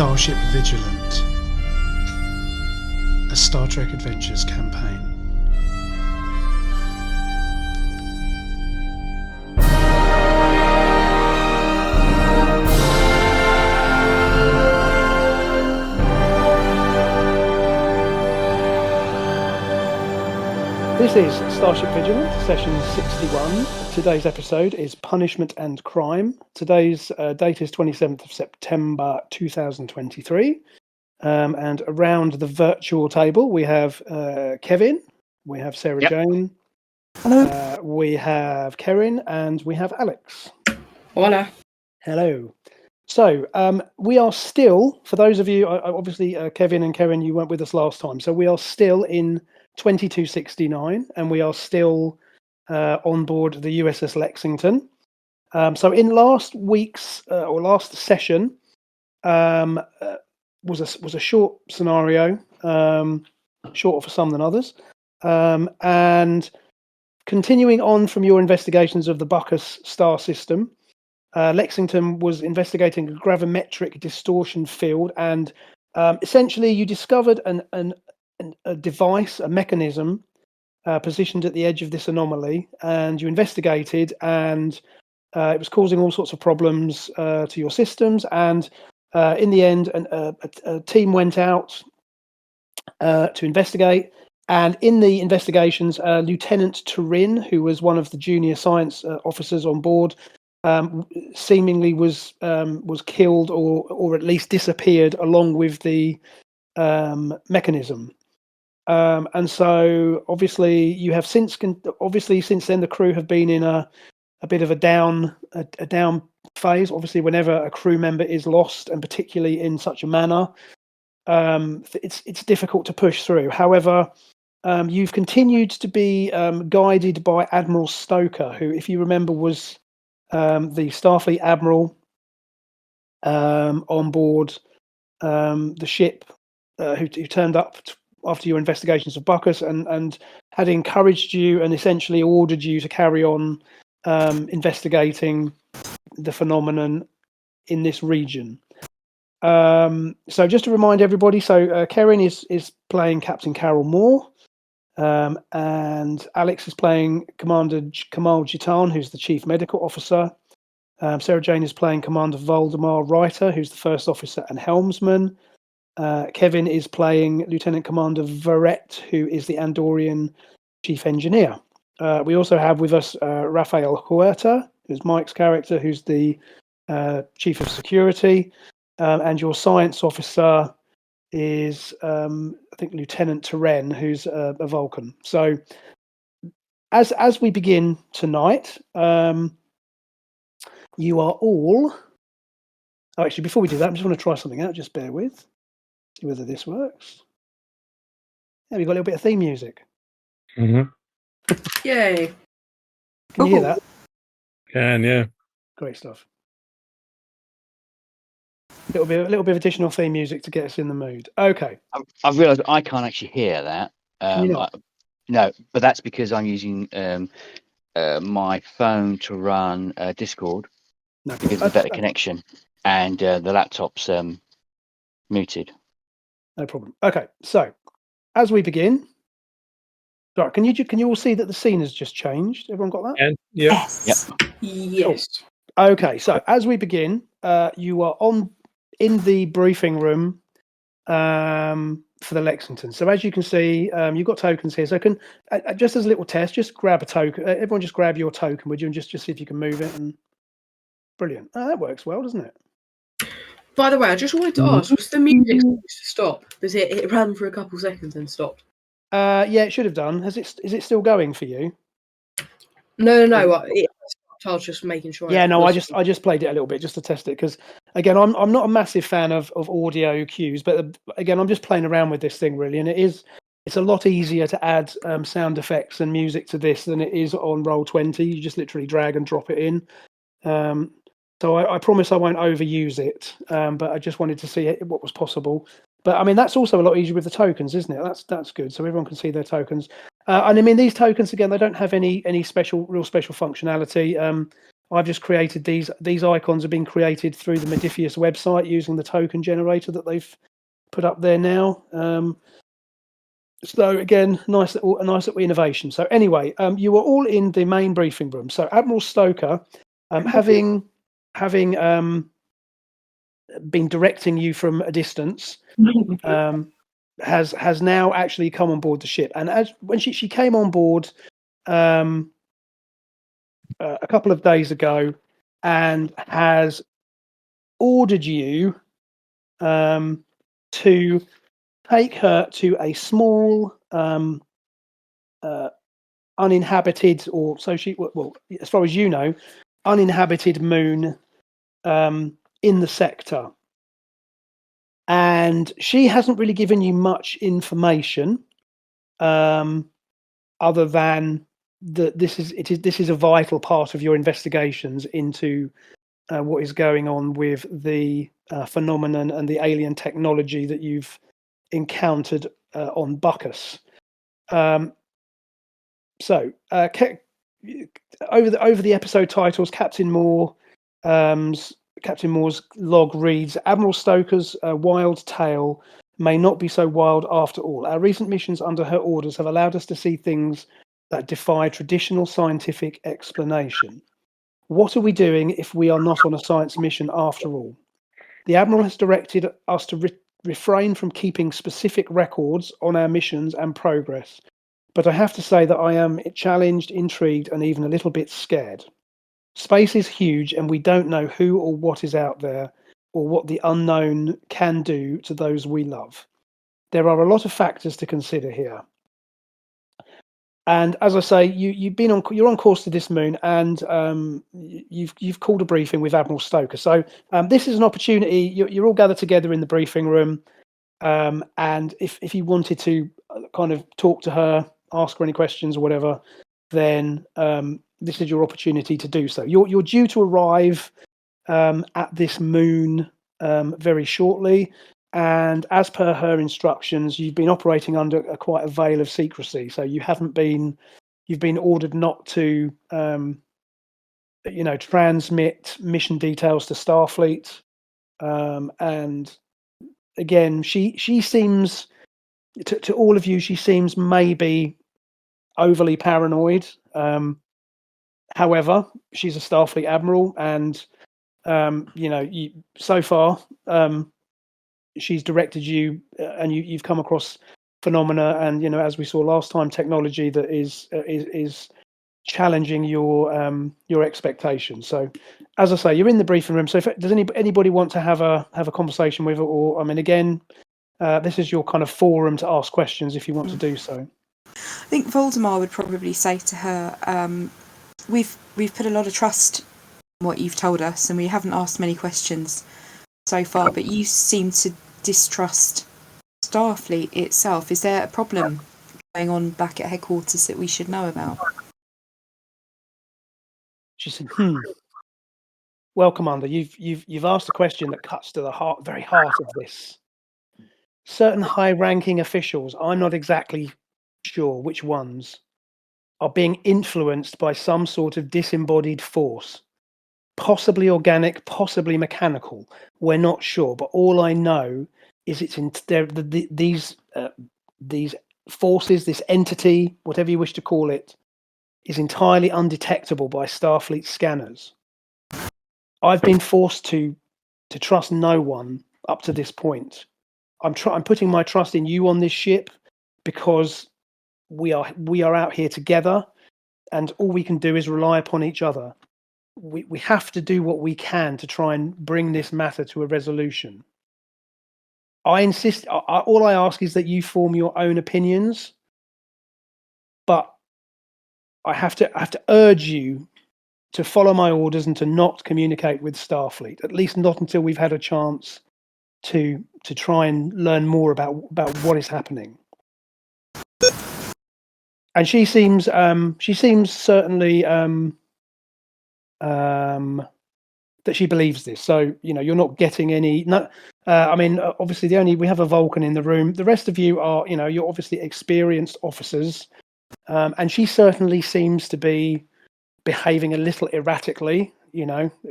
Starship Vigilant, a Star Trek Adventures campaign. This is Starship Vigilant, session 61. Today's episode is Punishment and Crime. Today's date is 27th of September 2023. And around the virtual table, we have Kevin, we have Sarah Jane, we have Kerrin, and we have Alex. Hola. Hello. So we are still, for those of you, obviously Kevin and Kerrin, you weren't with us last time, so we are still in 2269, and we are still on board the USS Lexington. So in last week's or last session was a short scenario, shorter for some than others, and continuing on from your investigations of the Bacchus star system, Lexington was investigating a gravimetric distortion field, and essentially you discovered a device, a mechanism positioned at the edge of this anomaly, and you investigated, and it was causing all sorts of problems to your systems. And in the end, a team went out to investigate. And in the investigations, Lieutenant Kerrin, who was one of the junior science officers on board, seemingly was killed or at least disappeared along with the mechanism. And so obviously you have since then the crew have been in a bit of a down phase. Obviously, whenever a crew member is lost, and particularly in such a manner, it's difficult to push through. However, you've continued to be guided by Admiral Stoker, who, if you remember, was the Starfleet admiral on board the ship, who turned up after your investigations of Bacchus and had encouraged you and essentially ordered you to carry on investigating the phenomenon in this region. So just to remind everybody, Kerrin is playing Captain Caryl Moore, and Alex is playing Commander Kamal Jitan, who's the Chief Medical Officer. Sarah Jane is playing Commander Waldemar Reiter, who's the First Officer and Helmsman. Kevin is playing Lt Cmdr Vaoret, who is the Andorian Chief Engineer. We also have with us Rafael Huerta, who's Mike's character, who's the Chief of Security. And your science officer is, I think, Lieutenant Terren, who's a Vulcan. So as we begin tonight, you are all... Oh, actually, before we do that, I just want to try something out. Just bear with. See whether this works. Yeah, we've got a little bit of theme music. Mm-hmm. Yay. Can you hear that? Can, yeah. Great stuff. A little bit of additional theme music to get us in the mood. Okay. I've realised I can't actually hear that. Can you not? No, but that's because I'm using my phone to run Discord, No, because of the better connection, and the laptop's muted. No problem. Okay, so as we begin, right? Can you all see that the scene has just changed? Everyone got that? And yeah. Yes. Yep. Yes. Cool. Okay, so as we begin, you are in the briefing room for the Lexington. So as you can see, you've got tokens here. So just as a little test, just grab a token. Everyone, just grab your token, would you, and just see if you can move it. And brilliant. Oh, that works well, doesn't it? By the way, I just wanted to ask, was the music supposed to stop? Because it ran for a couple seconds and stopped. Yeah, it should have done. Is it still going for you? No. I was just making sure. Yeah, no, I just played it a little bit just to test it, because again, I'm not a massive fan of audio cues, but again, I'm just playing around with this thing really, and it's a lot easier to add sound effects and music to this than it is on Roll20. You just literally drag and drop it in. So I promise I won't overuse it, but I just wanted to see what was possible. But I mean, that's also a lot easier with the tokens, isn't it? That's good. So everyone can see their tokens. And I mean, these tokens, again, they don't have any real special functionality. I've just created these icons have been created through the Modiphius website using the token generator that they've put up there now. So again, a nice little innovation. So anyway, you were all in the main briefing room. So Admiral Stoker, having been directing you from a distance, has now actually come on board the ship. And when she came on board a couple of days ago, and has ordered you to take her to a small uninhabited, or so she, well, as far as you know, uninhabited moon in the sector. And she hasn't really given you much information other than that this is a vital part of your investigations into what is going on with the phenomenon and the alien technology that you've encountered on Bacchus. So over the episode titles, Captain Moore's log reads: Admiral Stoker's wild tale may not be so wild after all. Our recent missions under her orders have allowed us to see things that defy traditional scientific explanation. What are we doing if we are not on a science mission after all? The Admiral has directed us to refrain from keeping specific records on our missions and progress, but I have to say that I am challenged, intrigued, and even a little bit scared. Space is huge, and we don't know who or what is out there, or what the unknown can do to those we love. There are a lot of factors to consider here. And as I say, you're on course to this moon, and you've called a briefing with Admiral Stoker. So this is an opportunity. You're all gathered together in the briefing room, and if you wanted to kind of talk to her, ask her any questions or whatever, then this is your opportunity to do so. You're due to arrive at this moon very shortly. And as per her instructions, you've been operating under quite a veil of secrecy. So you've been ordered not to, transmit mission details to Starfleet. And again, she seems, to all of you, she seems maybe overly paranoid. However, she's a Starfleet admiral, and so far. She's directed you, and you've come across phenomena, and as we saw last time, technology that is challenging your expectations. So, as I say, you're in the briefing room. So, does anybody want to have a conversation with her, or again, this is your kind of forum to ask questions if you want to do so. I think Waldemar would probably say to her, "We've put a lot of trust in what you've told us, and we haven't asked many questions so far, but you seem to distrust Starfleet itself. Is there a problem going on back at headquarters that we should know about?" She said, "Well, Commander, you've asked a question that cuts to the very heart of this. Certain high-ranking officials, I'm not exactly sure which ones, are being influenced by some sort of disembodied force. Possibly organic, possibly mechanical. We're not sure, but all I know is these forces, this entity, whatever you wish to call it, is entirely undetectable by Starfleet scanners. I've been forced to trust no one up to this point. I'm putting my trust in you on this ship because we are out here together, and all we can do is rely upon each other. We have to do what we can to try and bring this matter to a resolution. I insist. All I ask is that you form your own opinions, but I have to urge you to follow my orders and to not communicate with Starfleet. At least not until we've had a chance to try and learn more about what is happening." And she seems certainly that she believes this. So you're not getting any. No, obviously we have a Vulcan in the room. The rest of you are you're obviously experienced officers, and she certainly seems to be behaving a little erratically.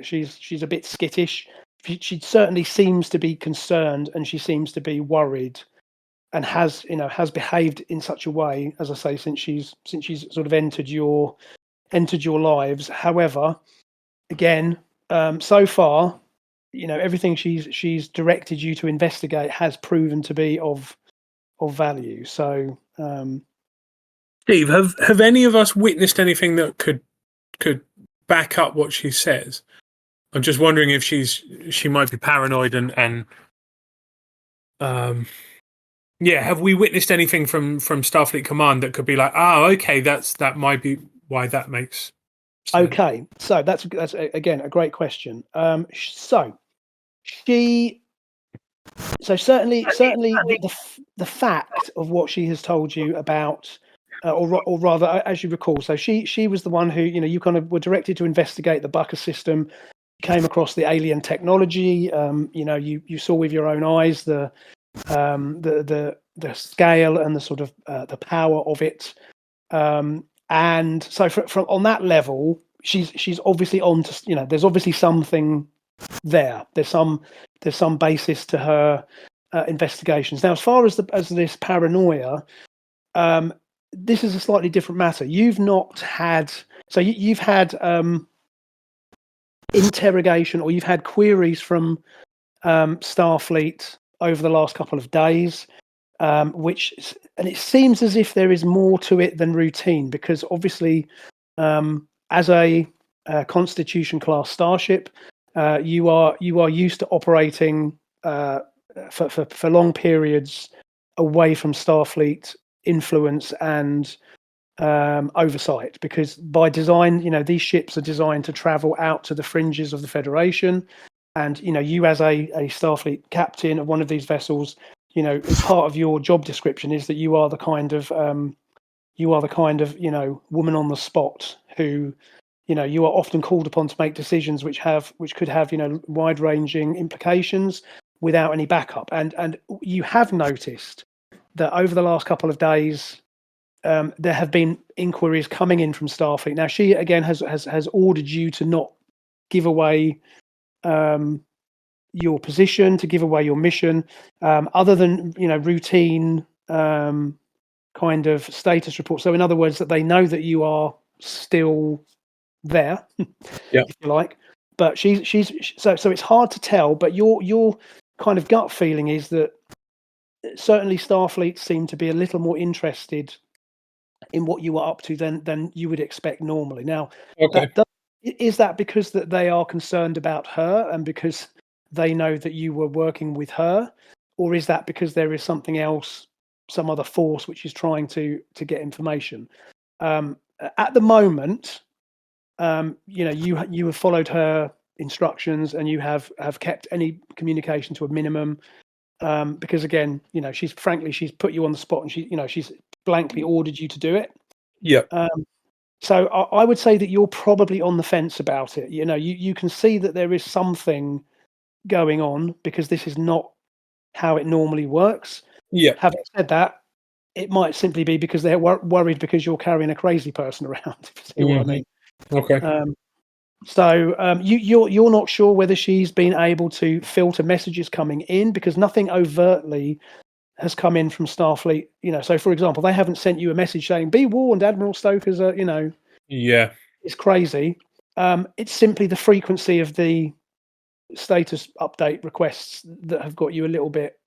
she's a bit skittish. She certainly seems to be concerned, and she seems to be worried, and has behaved in such a way, as I say, since she's sort of entered your lives. However, again, so far, everything she's directed you to investigate has proven to be of value. So, Steve, have any of us witnessed anything that could back up what she says? I'm just wondering if she might be paranoid and have we witnessed anything from Starfleet Command that could be like, okay, that might be why that makes sense. Okay, so that's again a great question. So certainly the fact of what she has told you about, or rather, as you recall, so she was the one who you kind of were directed to investigate the Bucca system. Came across the alien technology. You saw with your own eyes the scale and the sort of the power of it. And so from on that level, she's obviously on to, there's obviously something there. There's some basis to her investigations. Now, as far as this paranoia, this is a slightly different matter. You've not had, so you've had interrogation, or you've had queries from Starfleet over the last couple of days, and it seems as if there is more to it than routine, because obviously, as a Constitution class starship, you are used to operating for long periods away from Starfleet influence and oversight, because by design, these ships are designed to travel out to the fringes of the Federation, and you as a Starfleet captain of one of these vessels, as part of your job description is that you are the kind of woman on the spot who you are often called upon to make decisions which could have wide-ranging implications without any backup, and you have noticed that over the last couple of days there have been inquiries coming in from Starfleet. Now, she again has ordered you to not give away your position, to give away your mission, other than routine kind of status reports. So, in other words, that they know that you are still there, if you like. But she's so it's hard to tell. But your kind of gut feeling is that certainly Starfleet seem to be a little more interested in what you are up to than you would expect normally. Now, is that because that they are concerned about her and because they know that you were working with her, or is that because there is something else, some other force which is trying to get information? At the moment, you have followed her instructions and you have kept any communication to a minimum, because again, she's put you on the spot, and she's blankly ordered you to do it. Yeah. So I would say that you're probably on the fence about it. You can see that there is something going on, because this is not how it normally works. Yeah. Having said that, it might simply be because they're worried because you're carrying a crazy person around. If you see what I mean. Okay. So you're not sure whether she's been able to filter messages coming in, because nothing overtly has come in from Starfleet. So for example, they haven't sent you a message saying, "Be warned, Admiral Stoker's it's crazy." It's simply the frequency of the status update requests that have got you a little bit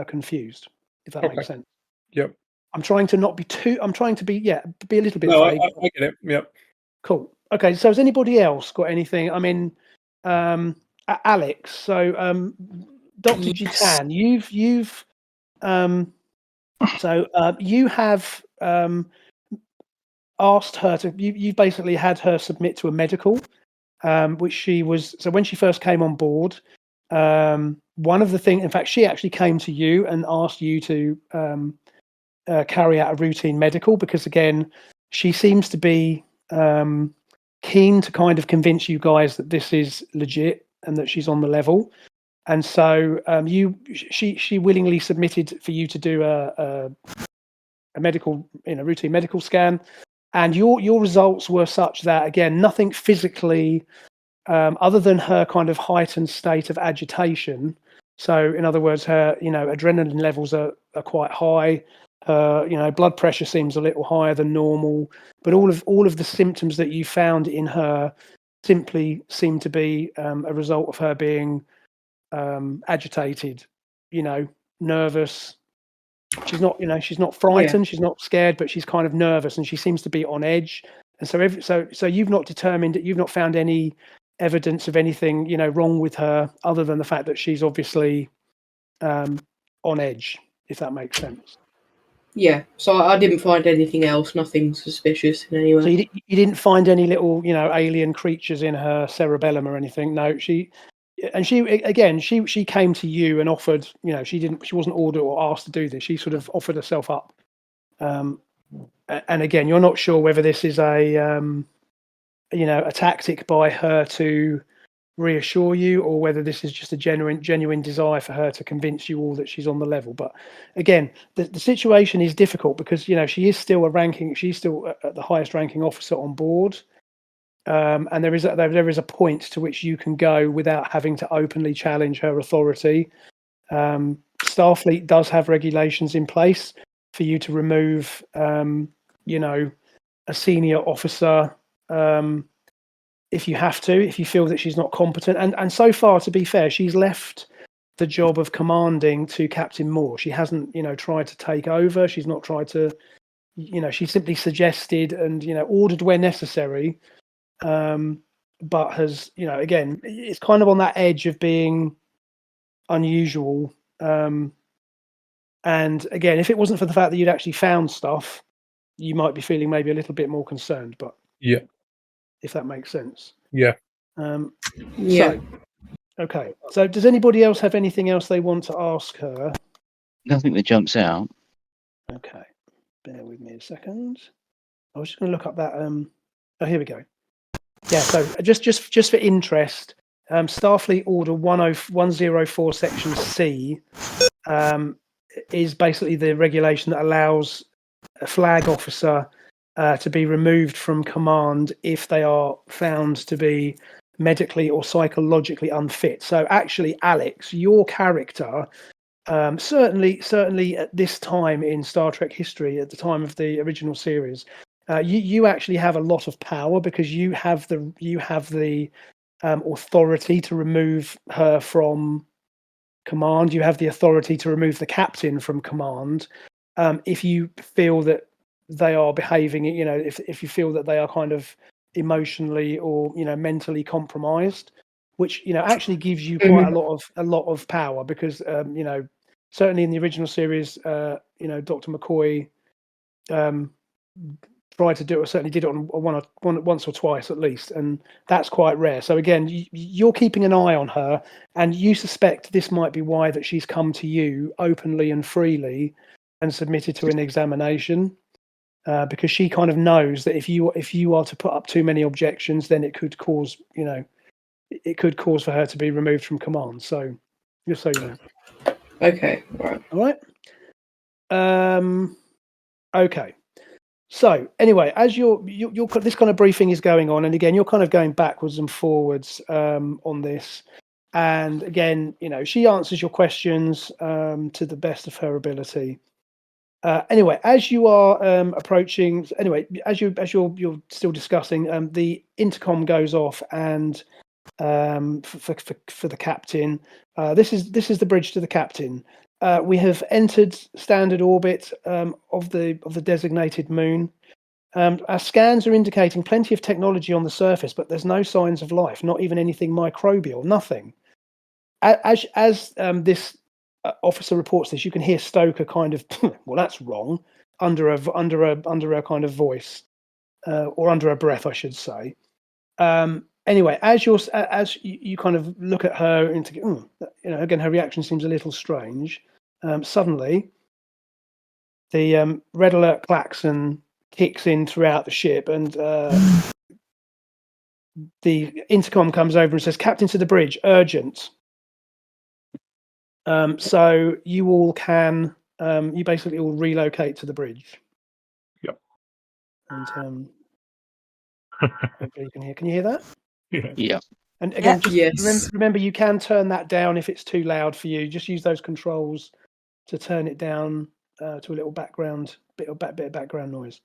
confused, if that makes sense. Yep. I'm trying to be a little bit No, vague. I get it. Yep. Cool. Okay, so has anybody else got anything? I mean, Alex, so Dr. Jitan, you've you have asked her to, you've basically had her submit to a medical, which she was, so when she first came on board, one of the things, in fact, she actually came to you and asked you to carry out a routine medical, because again, she seems to be keen to kind of convince you guys that this is legit and that she's on the level. And so she willingly submitted for you to do a medical, routine medical scan, and your results were such that, again, nothing physically other than her kind of heightened state of agitation. So, in other words, her adrenaline levels are quite high. Blood pressure seems a little higher than normal. But all of the symptoms that you found in her simply seem to be a result of her being agitated, nervous. She's not frightened, she's not scared, but she's kind of nervous, and she seems to be on edge. And so you've not determined that you've not found any evidence of anything wrong with her, other than the fact that she's obviously on edge, if that makes sense. Yeah, so I didn't find anything else, nothing suspicious in any way. So you didn't find any little alien creatures in her cerebellum or anything? No, she came to you and offered, she wasn't ordered or asked to do this. She sort of offered herself up. And again, you're not sure whether this is a tactic by her to reassure you, or whether this is just a genuine desire for her to convince you all that she's on the level. But again, the situation is difficult because she is still she's still the highest ranking officer on board. And there is a point to which you can go without having to openly challenge her authority. Starfleet does have regulations in place for you to remove, a senior officer if you have to, if you feel that she's not competent. And so far, to be fair, she's left the job of commanding to Captain Moore. She hasn't, tried to take over. She's not tried to, she simply suggested and, ordered where necessary. But has, again, it's kind of on that edge of being unusual. And again, if it wasn't for the fact that you'd actually found stuff, you might be feeling maybe a little bit more concerned. But yeah, if that makes sense. Yeah. Yeah. So, okay. So does anybody else have anything else they want to ask her? Nothing that jumps out. Okay. Bear with me a second. I was just going to look up that. Oh, here we go. Yeah. So just for interest, Starfleet Order 104 Section C is basically the regulation that allows a flag officer to be removed from command if they are found to be medically or psychologically unfit. So actually, Alex, your character, certainly at this time in Star Trek history, at the time of the original series, you actually have a lot of power because you have the authority to remove her from command. You have the authority to remove the captain from command if you feel that they are behaving, if you feel that they are kind of emotionally or mentally compromised, which actually gives you quite a lot of power because certainly in the original series, Dr. McCoy tried to do it, or certainly did it on once or twice at least, and that's quite rare. So again, you're keeping an eye on her, and you suspect this might be why that she's come to you openly and freely and submitted to an examination. Because she kind of knows that if you are to put up too many objections, then it could cause for her to be removed from command. So just so you know. Okay. All right. Okay. So anyway, as you're this kind of briefing is going on, and again you're kind of going backwards and forwards on this, and again she answers your questions to the best of her ability. Anyway, as you are approaching, as you're still discussing, the intercom goes off, and for the captain, this is the bridge to the captain. We have entered standard orbit of the designated moon. Our scans are indicating plenty of technology on the surface, but there's no signs of life, not even anything microbial, nothing. As this officer reports this, you can hear Stoker kind of, well, that's wrong, under a kind of voice, or under a breath, I should say. Anyway, as you kind of look at her and think, again, her reaction seems a little strange. Suddenly, the red alert klaxon kicks in throughout the ship, and the intercom comes over and says, "Captain to the bridge, urgent." So you all can, you basically all relocate to the bridge. Yep. And hopefully you can hear. Can you hear that? Yeah. Yeah. And again, Yeah. just Yes. remember you can turn that down if it's too loud for you. Just use those controls to turn it down to a little background bit of background noise.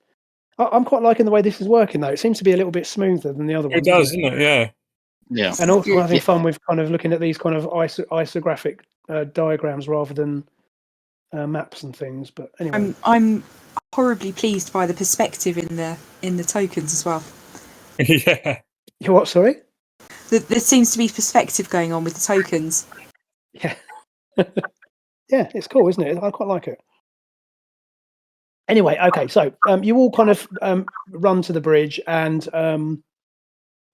I'm quite liking the way this is working, though. It seems to be a little bit smoother than the other one. It does, doesn't it? Yeah. Yeah. And also, I'm having Yeah. fun with kind of looking at these kind of isographic diagrams rather than maps and things. But anyway, I'm horribly pleased by the perspective in the tokens as well. Yeah. you what? Sorry. There seems to be perspective going on with the tokens. Yeah. Yeah, it's cool, isn't it? I quite like it. Anyway, okay, so you all kind of run to the bridge, and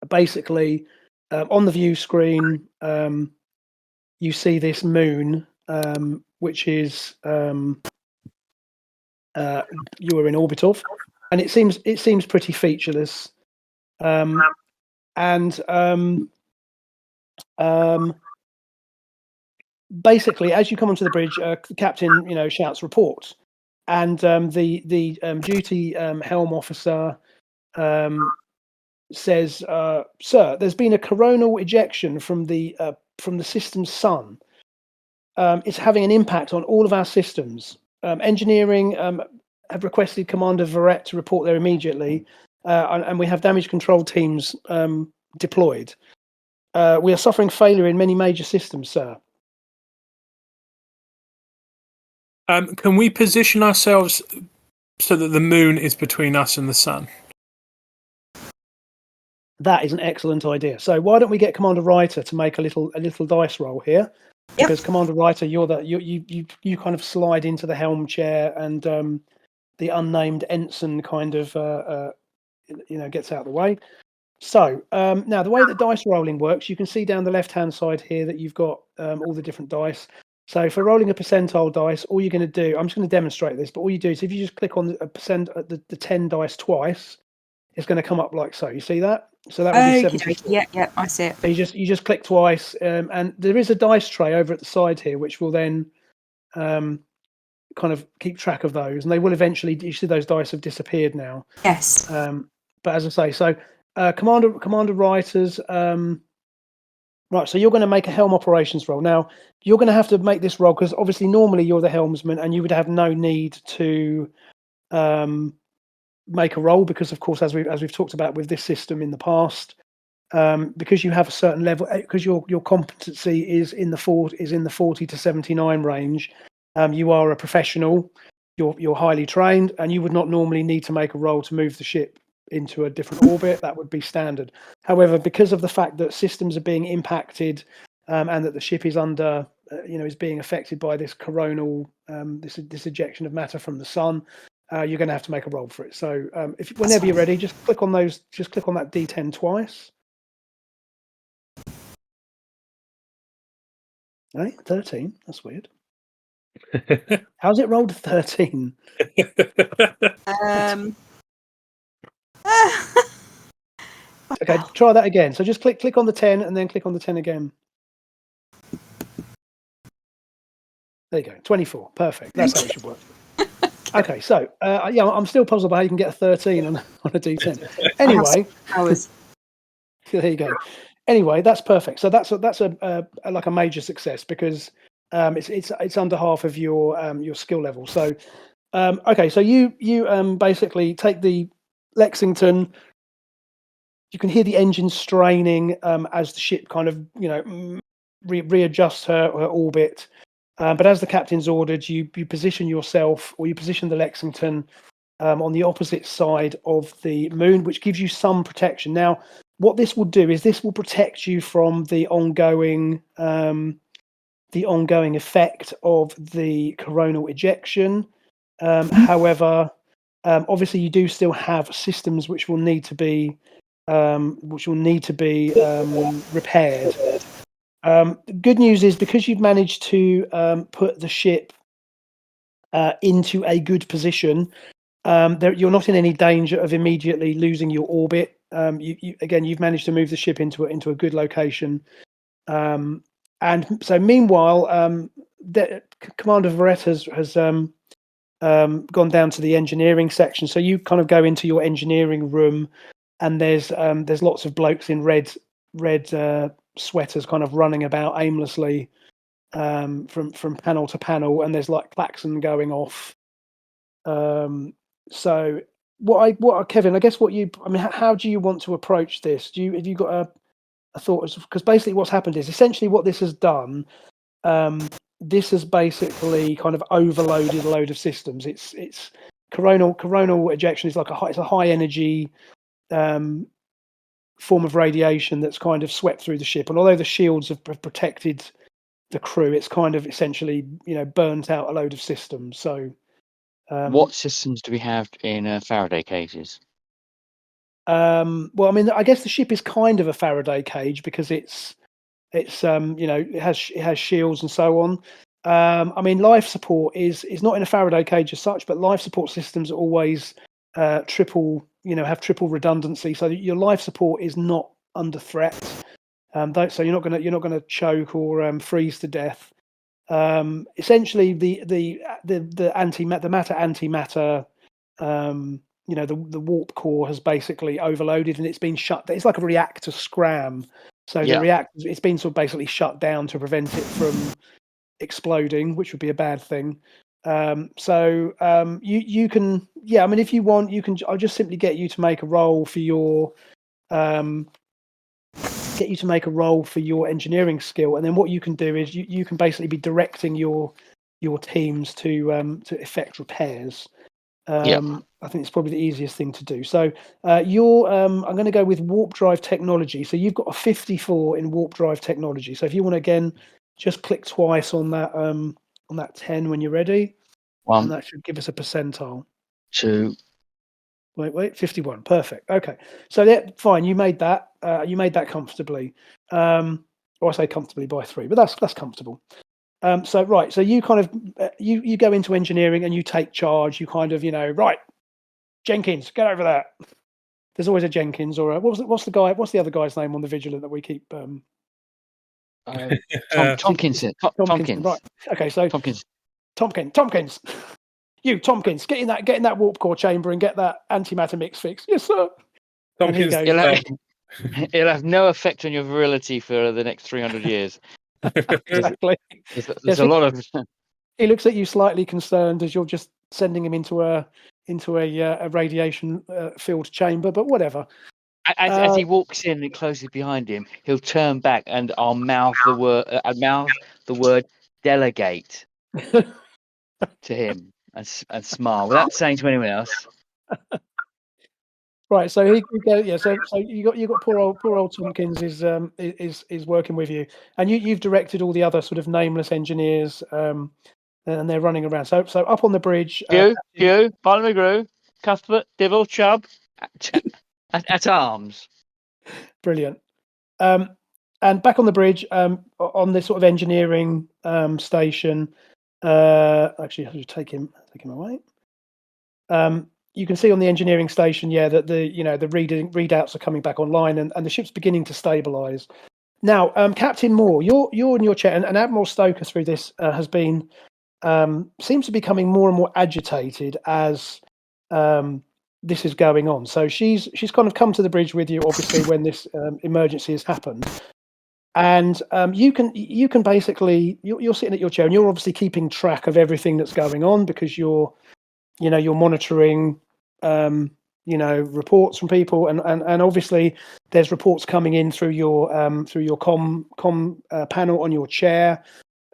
basically on the view screen, you see this moon, which is you are in orbit of, and it seems pretty featureless, and basically, as you come onto the bridge, the captain, shouts report, and the duty helm officer says, "Sir, there's been a coronal ejection from the system's sun. It's having an impact on all of our systems. Engineering have requested Commander Vaoret to report there immediately, and we have damage control teams deployed. We are suffering failure in many major systems, sir." Can we position ourselves so that the moon is between us and the sun? That is an excellent idea. So why don't we get Commander Reiter to make a little dice roll here? Because Commander Reiter, you kind of slide into the helm chair, and the unnamed ensign kind of gets out of the way. So now the way that dice rolling works, you can see down the left-hand side here that you've got all the different dice. So for rolling a percentile dice, all you're going to do, I'm just going to demonstrate this, but all you do is if you just click on the 10 dice twice, it's going to come up like so. You see that? So that would be 74. Yeah, I see it. So you just click twice, and there is a dice tray over at the side here, which will then kind of keep track of those, and they will eventually. You see those dice have disappeared now. Yes. But as I say, so Commander Reiter's right. So you're going to make a helm operations roll. Now you're going to have to make this roll because obviously normally you're the helmsman, and you would have no need to make a roll because, of course, as we've talked about with this system in the past, because you have a certain level, because your competency is in the 40 to 79 range. You are a professional. You're highly trained, and you would not normally need to make a roll to move the ship into a different orbit. That would be standard. However, because of the fact that systems are being impacted and that the ship is under, is being affected by this coronal, this ejection of matter from the sun, you're going to have to make a roll for it. So whenever you're ready, just click on that D10 twice. Right, 13. That's weird. How's it rolled 13? Okay, try that again. So just click on the 10 and then click on the 10 again. There you go, 24. Perfect. That's how it should work. Okay, so I'm still puzzled by how you can get a 13 on a D10. Anyway, there you go. Anyway, that's perfect. So that's a like a major success because it's under half of your skill level. So okay, so you basically take the Lexington. You can hear the engine straining as the ship kind of readjusts her orbit. But as the captain's ordered, you position yourself, or you position the Lexington on the opposite side of the moon, which gives you some protection. Now, what this will do is this will protect you from the ongoing effect of the coronal ejection. However, obviously, you do still have systems which will need to be repaired. The good news is because you've managed to put the ship into a good position, you're not in any danger of immediately losing your orbit. You've managed to move the ship into a good location. And so meanwhile, Commander Vaoret has gone down to the engineering section. So you kind of go into your engineering room, and there's lots of blokes in red red sweaters kind of running about aimlessly from panel to panel, and there's like klaxon going off. So Kevin, I guess how do you want to approach this? Have you got a thought? Because basically what's happened is essentially what this has done. This has basically kind of overloaded a load of systems. It's coronal ejection is like it's a high energy form of radiation that's kind of swept through the ship, and although the shields have protected the crew, it's kind of essentially burnt out a load of systems. So what systems do we have in Faraday cages? Well, I mean, I guess the ship is kind of a Faraday cage because it has shields and so on. I mean, life support is not in a Faraday cage as such, but life support systems are always have triple redundancy, so that your life support is not under threat. So you're not gonna choke or freeze to death. Essentially, the matter antimatter, the warp core has basically overloaded, and it's been shut. It's like a reactor scram. So the reactor, it's been sort of basically shut down to prevent it from exploding, which would be a bad thing. You can, I mean, if you want, you can. I'll just simply get you to make a roll for your engineering skill, and then what you can do is you can basically be directing your teams to effect repairs. I think it's probably the easiest thing to do. So I'm going to go with warp drive technology. So you've got a 54 in warp drive technology. So if you want to again just click twice on that 10 when you're ready, and that should give us a percentile. 2. Wait, 51. Perfect. Okay, so fine. You made that. You made that comfortably. Or I say comfortably by 3, but that's comfortable. So you kind of you go into engineering and you take charge. You kind of right, Jenkins, get over that. There's always a Jenkins or what's the other guy's name on the Vigilant that we keep? Tompkins. Right. Okay, so Tompkins. You Tompkins, get in that warp core chamber and get that antimatter mix fixed. Yes, sir. Tompkins. It'll have no effect on your virility for the next 300 years. Exactly. There's a lot of. He looks at you slightly concerned as you're just sending him into a radiation filled chamber, but whatever. As he walks in and closes behind him, he'll turn back and I'll mouth the word delegate to him and smile without saying to anyone else. Right, so he go. Yeah, so you got poor old Tompkins is working with you, and you've directed all the other sort of nameless engineers, and they're running around. So up on the bridge, Hugh, Barnum, Cuthbert, Dibble, Chubb, at arms. Brilliant. And back on the bridge, on this sort of engineering station. Actually, I should take him away. You can see on the engineering station, that the readouts are coming back online, and the ship's beginning to stabilize. Now, Captain Moore, you're in your chair, and Admiral Stoker through this has been seems to be becoming more and more agitated as this is going on. So she's kind of come to the bridge with you, obviously, when this emergency has happened. And you can basically you're sitting at your chair, and you're obviously keeping track of everything that's going on because you're monitoring reports from people, and obviously there's reports coming in through your com panel on your chair,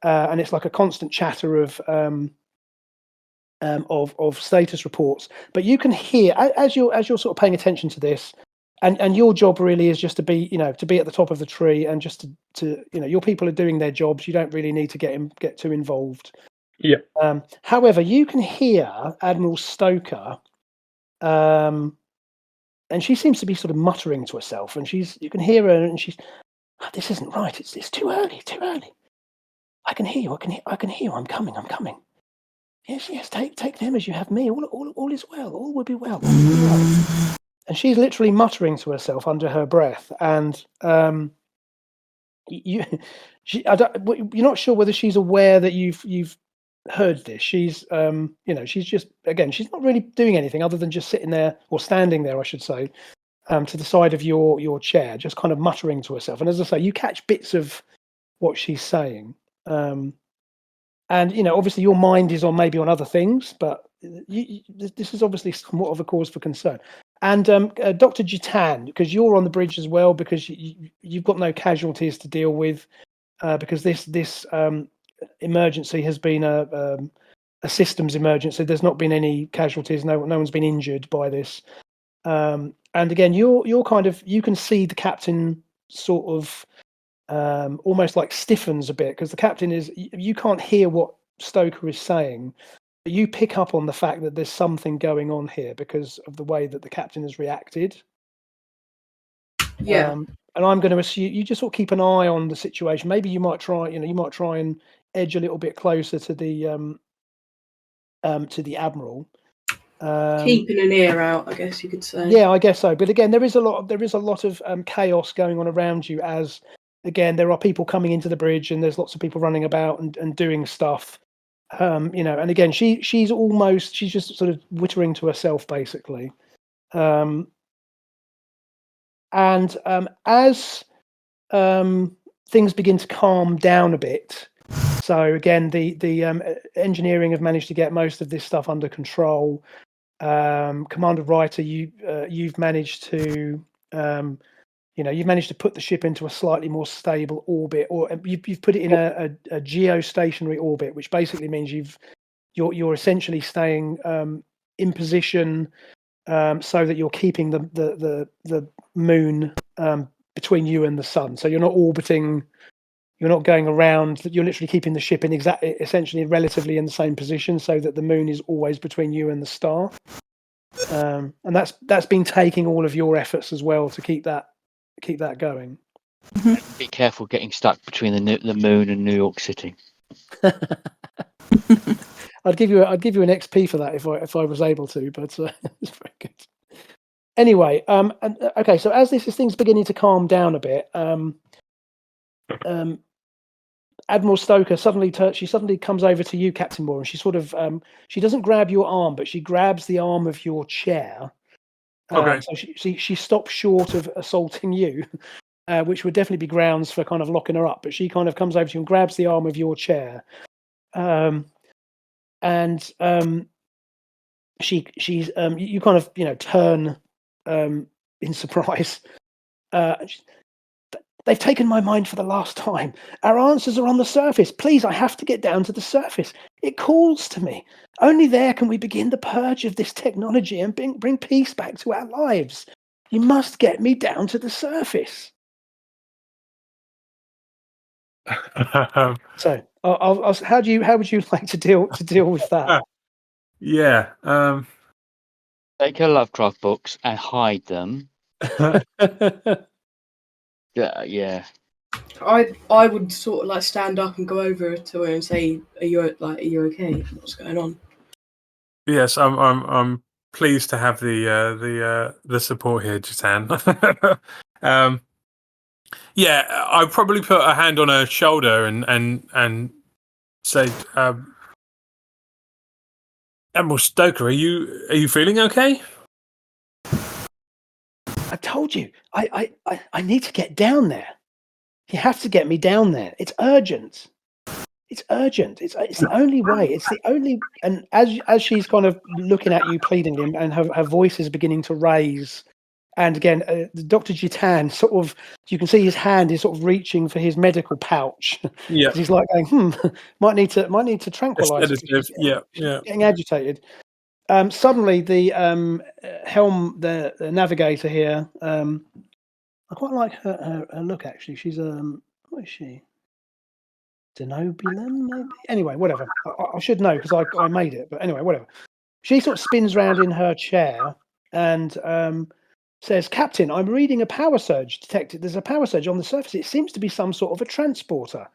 and it's like a constant chatter of status reports. But you can hear as you're sort of paying attention to this. And your job really is just to be at the top of the tree, and just to your people are doing their jobs. You don't really need to get too involved. Yeah. However, you can hear Admiral Stoker, and she seems to be sort of muttering to herself. And you can hear her, and she's, "This isn't right. It's too early. Too early. I can hear you. I can hear you. I'm coming. Yes. Take them as you have me. All is well. All will be well. All will be well." And she's literally muttering to herself under her breath, and you're not sure whether she's aware that you've heard this. She's she's just, again, she's not really doing anything other than just sitting there, or standing there, I should say, to the side of your chair, just kind of muttering to herself. And as I say, you catch bits of what she's saying. And obviously your mind is maybe on other things, but this is obviously somewhat of a cause for concern. And Dr. Jitan, because you're on the bridge as well, because you've got no casualties to deal with, because this emergency has been a systems emergency. There's not been any casualties. No one's been injured by this. And again, you're kind of, you can see the captain sort of almost like stiffens a bit, because the captain is, you can't hear what Stoker is saying, but you pick up on the fact that there's something going on here because of the way that the captain has reacted. Yeah. And I'm going to assume you just sort of keep an eye on the situation. Maybe you might try and edge a little bit closer to the admiral. Keeping an ear out, I guess you could say. Yeah, I guess so. But again, there is a lot of chaos going on around you, as again there are people coming into the bridge and there's lots of people running about and doing stuff. And again, she's just sort of whittering to herself basically. And as things begin to calm down a bit, so again the engineering have managed to get most of this stuff under control. Commander Reiter, you've managed to put the ship into a slightly more stable orbit, or you've put it in a geostationary orbit, which basically means you're essentially staying in position, so that you're keeping the moon between you and the sun. So you're not orbiting, you're not going around. You're literally keeping the ship in essentially relatively in the same position, so that the moon is always between you and the star. And that's been taking all of your efforts as well to keep that going. Be careful getting stuck between the moon and New York City. I'd give you an XP for that if I was able to, but it's very good. Anyway, okay. So as this thing's beginning to calm down a bit, Admiral Stoker suddenly comes over to you, Captain Moore, and she sort of she doesn't grab your arm, but she grabs the arm of your chair. Okay. So she stops short of assaulting you, which would definitely be grounds for kind of locking her up. But she kind of comes over to you and grabs the arm of your chair, and she's you kind of turn in surprise. They've taken my mind for the last time. Our answers are on the surface. Please, I have to get down to the surface. It calls to me. Only there can we begin the purge of this technology and bring peace back to our lives. You must get me down to the surface. So, how would you like to deal with that? Yeah. Take her Lovecraft books and hide them. Yeah. I would sort of like stand up and go over to her and say, "Are you okay? What's going on?" Yes, I'm pleased to have the support here, Jitan. Yeah, I'd probably put a hand on her shoulder and say, Admiral Stoker, are you feeling okay? I told you, I need to get down there. You have to get me down there. It's urgent. It's urgent. It's the only way. It's the only. And as she's kind of looking at you pleadingly, and her voice is beginning to raise, and again, Dr. Jitan sort of, you can see his hand is sort of reaching for his medical pouch. Yeah. Because he's like going, might need to tranquilize her. Yeah. Getting agitated. Suddenly, the helm, the navigator here. I quite like her look, actually. She's what is she? Denobulan, maybe? Anyway, whatever. I should know because I made it. But anyway, whatever. She sort of spins round in her chair and says, "Captain, I'm reading a power surge detected. There's a power surge on the surface. It seems to be some sort of a transporter."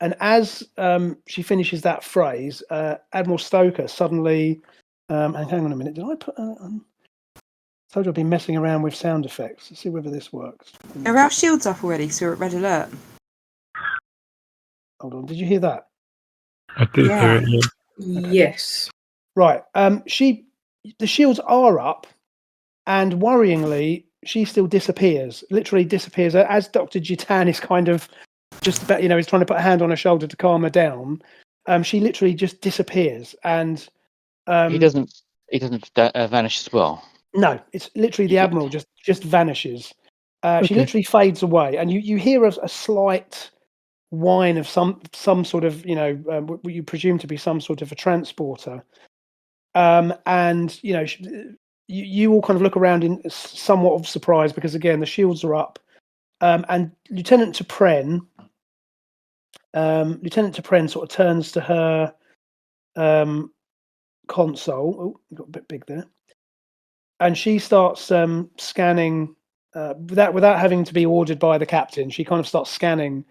And as she finishes that phrase, Admiral Stoker suddenly... and hang on a minute. Did I put... I told you I've been messing around with sound effects. Let's see whether this works. Are our shields up already, so we're at red alert? Hold on. Did you hear that? I did hear it. Yeah. Yes. Right. The shields are up, and worryingly, she still disappears, literally disappears as Dr. Jitan is kind of just about, he's trying to put a hand on her shoulder to calm her down. She literally just disappears, and he doesn't vanish as well. no, it's literally the Admiral just vanishes. She literally fades away, and you hear a slight whine of some sort of what you presume to be some sort of a transporter, and you all kind of look around in somewhat of surprise because again the shields are up, and Lieutenant T'Pren sort of turns to her console. Oh, got a bit big there, and she starts scanning without having to be ordered by the captain. She kind of starts scanning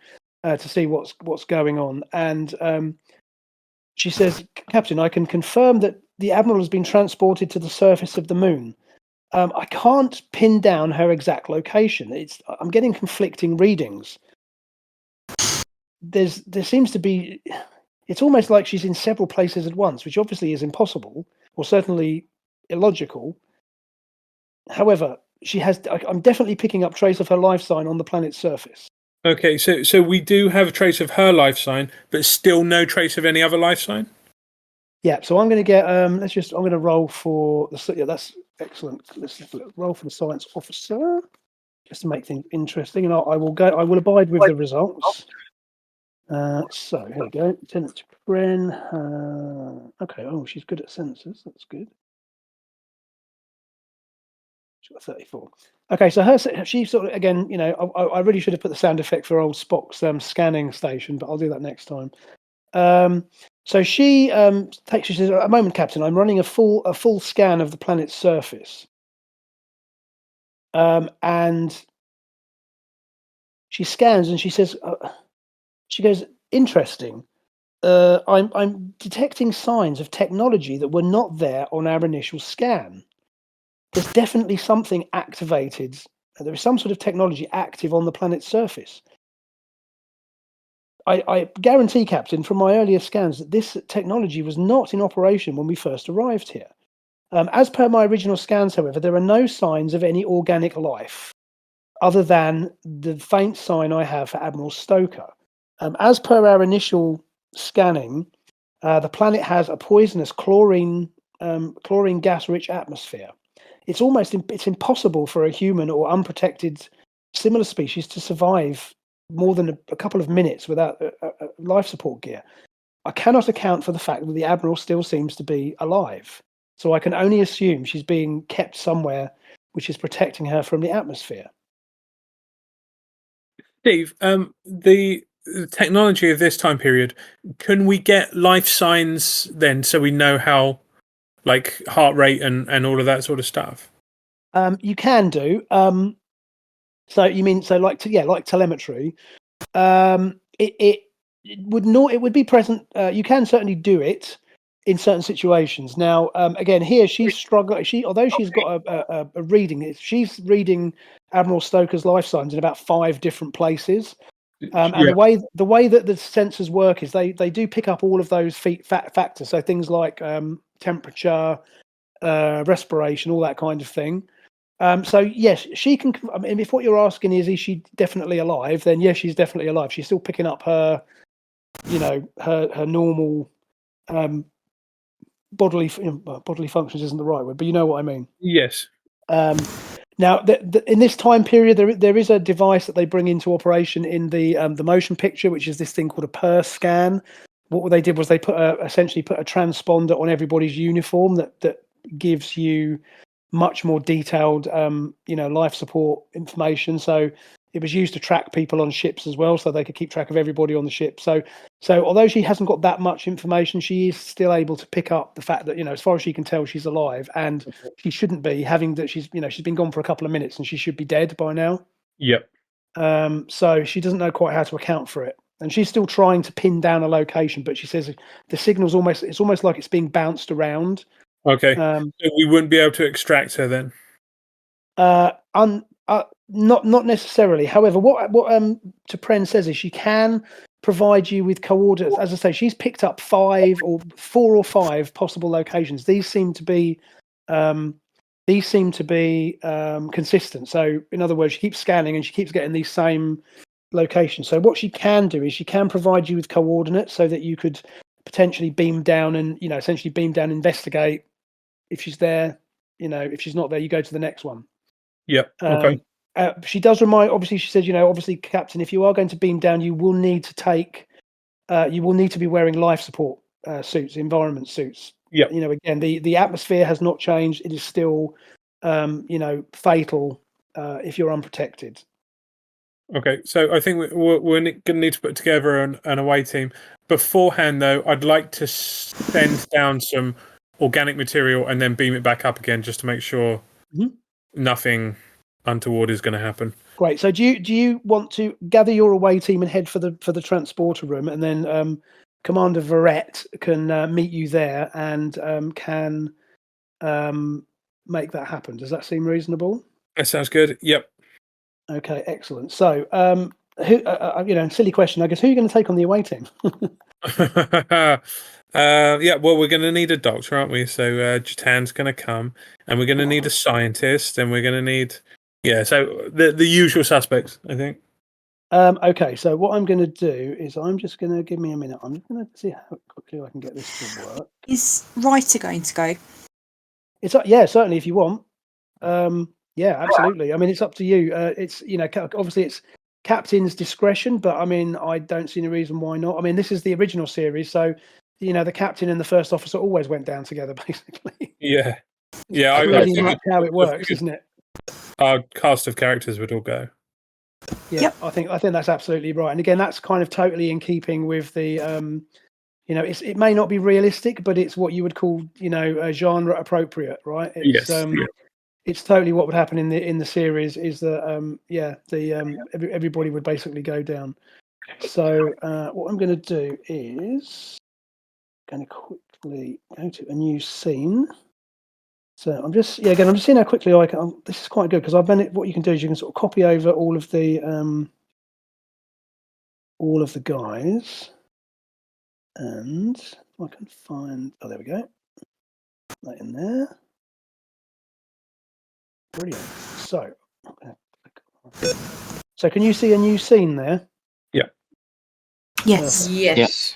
to see what's going on, and she says, "Captain, I can confirm that the Admiral has been transported to the surface of the moon. I can't pin down her exact location. I'm getting conflicting readings. There seems to be. It's almost like she's in several places at once, which obviously is impossible, or certainly illogical. However, I'm definitely picking up trace of her life sign on the planet's surface." Okay, so we do have a trace of her life sign, but still no trace of any other life sign? Yeah, so I'm going to get I'm going to roll for the that's excellent. Let's roll for the science officer just to make things interesting, and I will abide with the results. So here we go. Lieutenant T'Pren. Okay. Oh, she's good at sensors. That's good. She's got 34. Okay, so she sort of again. I really should have put the sound effect for old Spock's scanning station, but I'll do that next time. So she she says, "A moment, Captain. I'm running a full scan of the planet's surface." And she scans and she says, she goes, "Interesting. I'm detecting signs of technology that were not there on our initial scan. There's definitely something activated. There is some sort of technology active on the planet's surface. I guarantee, Captain, from my earlier scans that this technology was not in operation when we first arrived here. As per my original scans, however, there are no signs of any organic life other than the faint sign I have for Admiral Stoker. As per our initial scanning, the planet has a poisonous chlorine gas-rich atmosphere. It's impossible for a human or unprotected similar species to survive more than a couple of minutes without life support gear. I cannot account for the fact that the Admiral still seems to be alive, so I can only assume she's being kept somewhere which is protecting her from the atmosphere." Steve, the technology of this time period, can we get life signs then so we know how, like heart rate and all of that sort of stuff? You can do. So you mean like telemetry? It would be present. You can certainly do it in certain situations. Now, again, here she's struggling. Although she's got a reading, she's reading Admiral Stoker's life signs in about 5 different places. And the way that the sensors work is they do pick up all of those factors. So things like temperature, respiration, all that kind of thing. So yes, she can. I mean, if what you're asking is she definitely alive, then yes, she's definitely alive. She's still picking up her normal bodily functions isn't the right word, but you know what I mean. Yes. Now, in this time period, there is a device that they bring into operation in the motion picture, which is this thing called a purse scan. What they did was they essentially put a transponder on everybody's uniform that gives you much more detailed, life support information. So it was used to track people on ships as well, so they could keep track of everybody on the ship. So although she hasn't got that much information, she is still able to pick up the fact that, as far as she can tell, she's alive, and she shouldn't be, having that she's been gone for a couple of minutes and she should be dead by now. Yep. So she doesn't know quite how to account for it. And she's still trying to pin down a location, but she says the signal's almost like it's being bounced around. Okay. So we wouldn't be able to extract her then? Not necessarily. However, what T'Pren says is she can provide you with coordinates. As I say, she's picked up 4 or 5 possible locations. These seem to be these seem to be consistent. So, in other words, she keeps scanning and she keeps getting these same locations. So, what she can do is she can provide you with coordinates so that you could potentially beam down and, essentially beam down, investigate. If she's there, if she's not there, you go to the next one. Yep. Okay. She does remind. Obviously, she says, obviously, Captain, if you are going to beam down, you will need to take. You will need to be wearing life support suits, environment suits. Yeah. Again, the atmosphere has not changed. It is still, fatal if you're unprotected. Okay, so I think we're going to need to put together an away team. Beforehand, though, I'd like to send down some organic material and then beam it back up again, just to make sure nothing untoward is going to happen. Great. So, do you want to gather your away team and head for the transporter room, and then Commander Vaoret can meet you there and can make that happen? Does that seem reasonable? That sounds good. Yep. Okay, excellent. So, who? Silly question, I guess. Who are you going to take on the away team? Yeah. Well, we're going to need a doctor, aren't we? So Jitan's going to come, and we're going to need a scientist, and we're going to need so the usual suspects, I think. Okay. So what I'm going to do is I'm just going to give me a minute. I'm just going to see how quickly I can get this to work. Is Reiter going to go? It's certainly if you want. Yeah, absolutely. I mean, it's up to you. It's obviously it's Captain's discretion, but I mean, I don't see any reason why not. I mean, this is the original series, so the Captain and the First Officer always went down together, basically. Yeah. Yeah. I Pretty think much how it works, isn't it? Our cast of characters would all go. Yeah, yep. I think that's absolutely right. And again, that's kind of totally in keeping with the it may not be realistic, but it's what you would call genre appropriate, right? It's, yes. It's totally what would happen in the series is that everybody would basically go down. So what I'm going to do is going to quickly go to a new scene. So I'm just seeing how quickly I can. This is quite good because what you can do is you can sort of copy over all of the guys, and I can find. Oh, there we go. That in there. Brilliant. So can you see a new scene there? Yeah. Yes. Yes.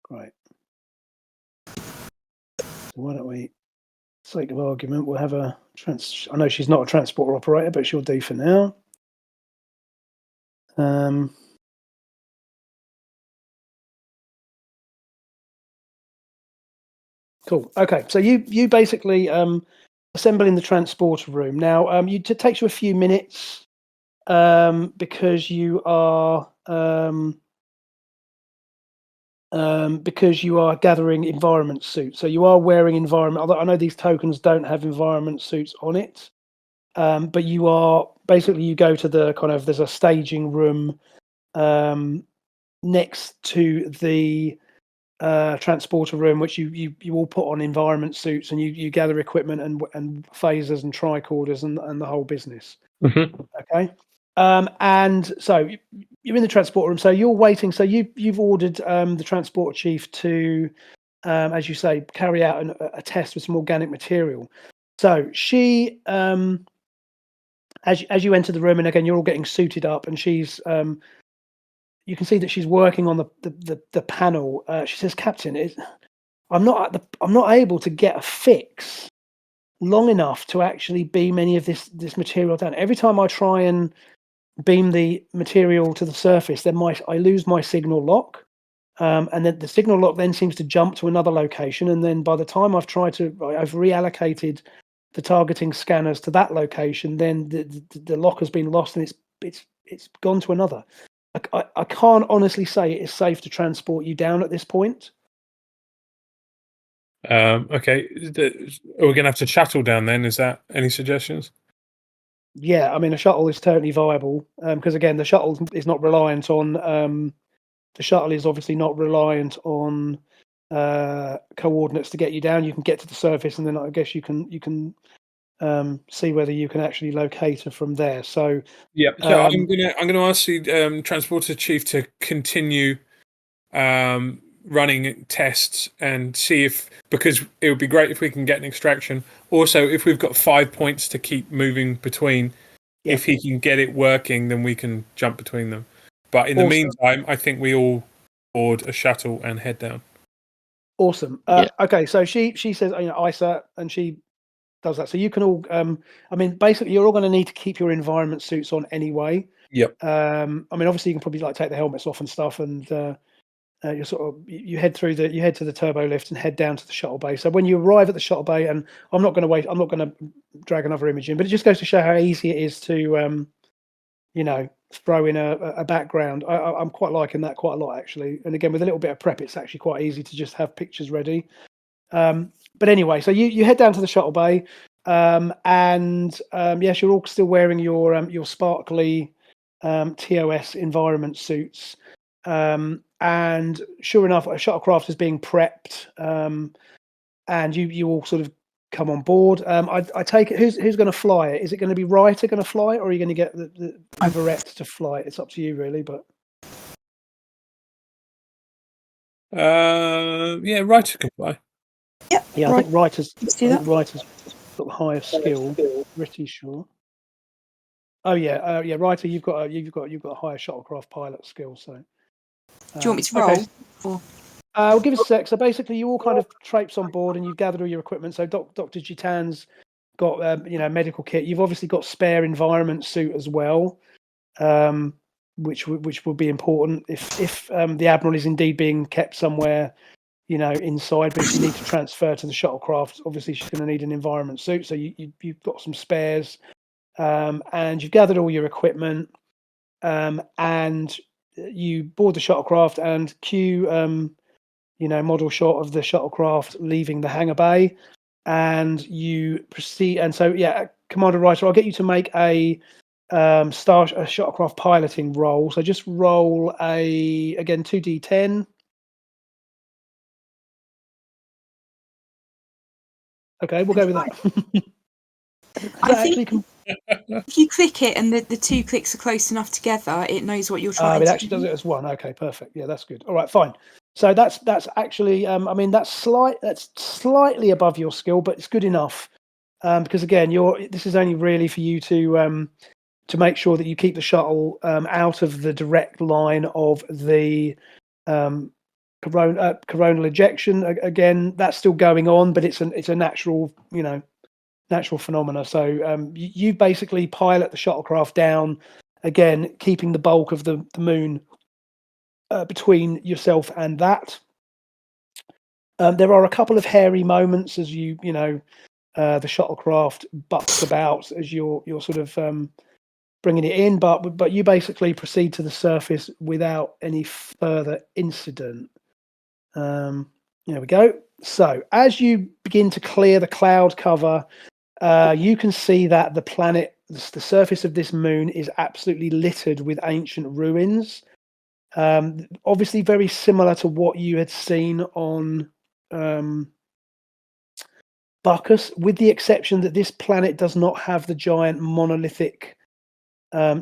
Great. So why don't we, for sake of argument, we'll have I know she's not a transporter operator, but she'll do for now. Cool. Okay. So you basically assemble in the transporter room. Now, it takes you a few minutes because you are gathering environment suits. So you are wearing environment. Although I know these tokens don't have environment suits on it, but you are basically you go to the there's a staging room next to the transporter room, which you all put on environment suits and you gather equipment and phasers and tricorders and the whole business. Mm-hmm. Okay. And so you're in the transporter room. So you're waiting. So you've ordered the transporter chief to, as you say, carry out a test with some organic material. So she, as you enter the room, and again you're all getting suited up, and she's you can see that she's working on the panel. She says, "Captain, I'm not able to get a fix long enough to actually beam any of this material down. Every time I try and beam the material to the surface, then I lose my signal lock, and then the signal lock then seems to jump to another location. And then by the time I've reallocated the targeting scanners to that location, then the lock has been lost and it's gone to another. I can't honestly say it is safe to transport you down at this point." Okay. Are we going to have to shuttle down then? Is that any suggestions? Yeah, I mean, a shuttle is totally viable because again, the shuttle is not reliant on. The shuttle is obviously not reliant on coordinates to get you down. You can get to the surface, and then I guess you can see whether you can actually locate her from there. So yeah, I'm gonna ask the transporter chief to continue running tests and see if, because it would be great if we can get an extraction. Also, if we've got 5 points to keep moving between, if he can get it working, then we can jump between them. But in the meantime, I think we all board a shuttle and head down. Awesome. Okay, so she says, ISA, and she does that. So you can all, I mean, basically, you're all going to need to keep your environment suits on anyway. Yep. I mean, obviously, you can probably take the helmets off and stuff, and you you head to the turbo lift and head down to the shuttle bay. So when you arrive at the shuttle bay, and I'm not going to drag another image in, but it just goes to show how easy it is to, throw in a background. I'm quite liking that quite a lot, actually. And again, with a little bit of prep, it's actually quite easy to just have pictures ready. But anyway, so you head down to the shuttle bay, and yes, you're all still wearing your sparkly TOS environment suits. And sure enough, a shuttlecraft is being prepped, and you all sort of come on board. I take it, who's going to fly it? Is it going to be Reiter going to fly it, or are you going to get the Vaoret to fly it? It's up to you, really. But Reiter can fly. Yeah, I think Reiter's that. Reiter's got the highest skill. Pretty sure. Oh yeah, Reiter, you've got a higher shuttlecraft pilot skill. So, Do you want me to roll? Okay. Or... We'll give us a sec. So basically, you all kind of traipse on board, and you've gathered all your equipment. So Dr. Jitan's got medical kit. You've obviously got spare environment suit as well, which will be important if the Admiral is indeed being kept somewhere, inside. But if you need to transfer to the shuttlecraft, obviously she's going to need an environment suit. So you've got some spares, and you've gathered all your equipment, and you board the shuttlecraft and cue. Model shot of the shuttlecraft leaving the hangar bay, and you proceed. And so, Commander Reiter, I'll get you to make a shuttlecraft piloting roll. So just roll again 2d10. Okay, we'll go with that. I think if you click it and the two clicks are close enough together, it knows what you're trying to do. It actually does it as one. Okay, perfect. Yeah, that's good. All right, fine. So that's actually, that's slightly above your skill, but it's good enough, because again, this is only really for you to make sure that you keep the shuttle out of the direct line of the coronal ejection. Again, that's still going on, but it's a natural phenomena. So you basically pilot the shuttlecraft down, again, keeping the bulk of the moon between yourself and that. There are a couple of hairy moments as the shuttlecraft butts about as you're sort of bringing it in, but you basically proceed to the surface without any further incident. There we go. So as you begin to clear the cloud cover, you can see that the surface of this moon is absolutely littered with ancient ruins. Obviously very similar to what you had seen on Bacchus, with the exception that this planet does not have the giant monolithic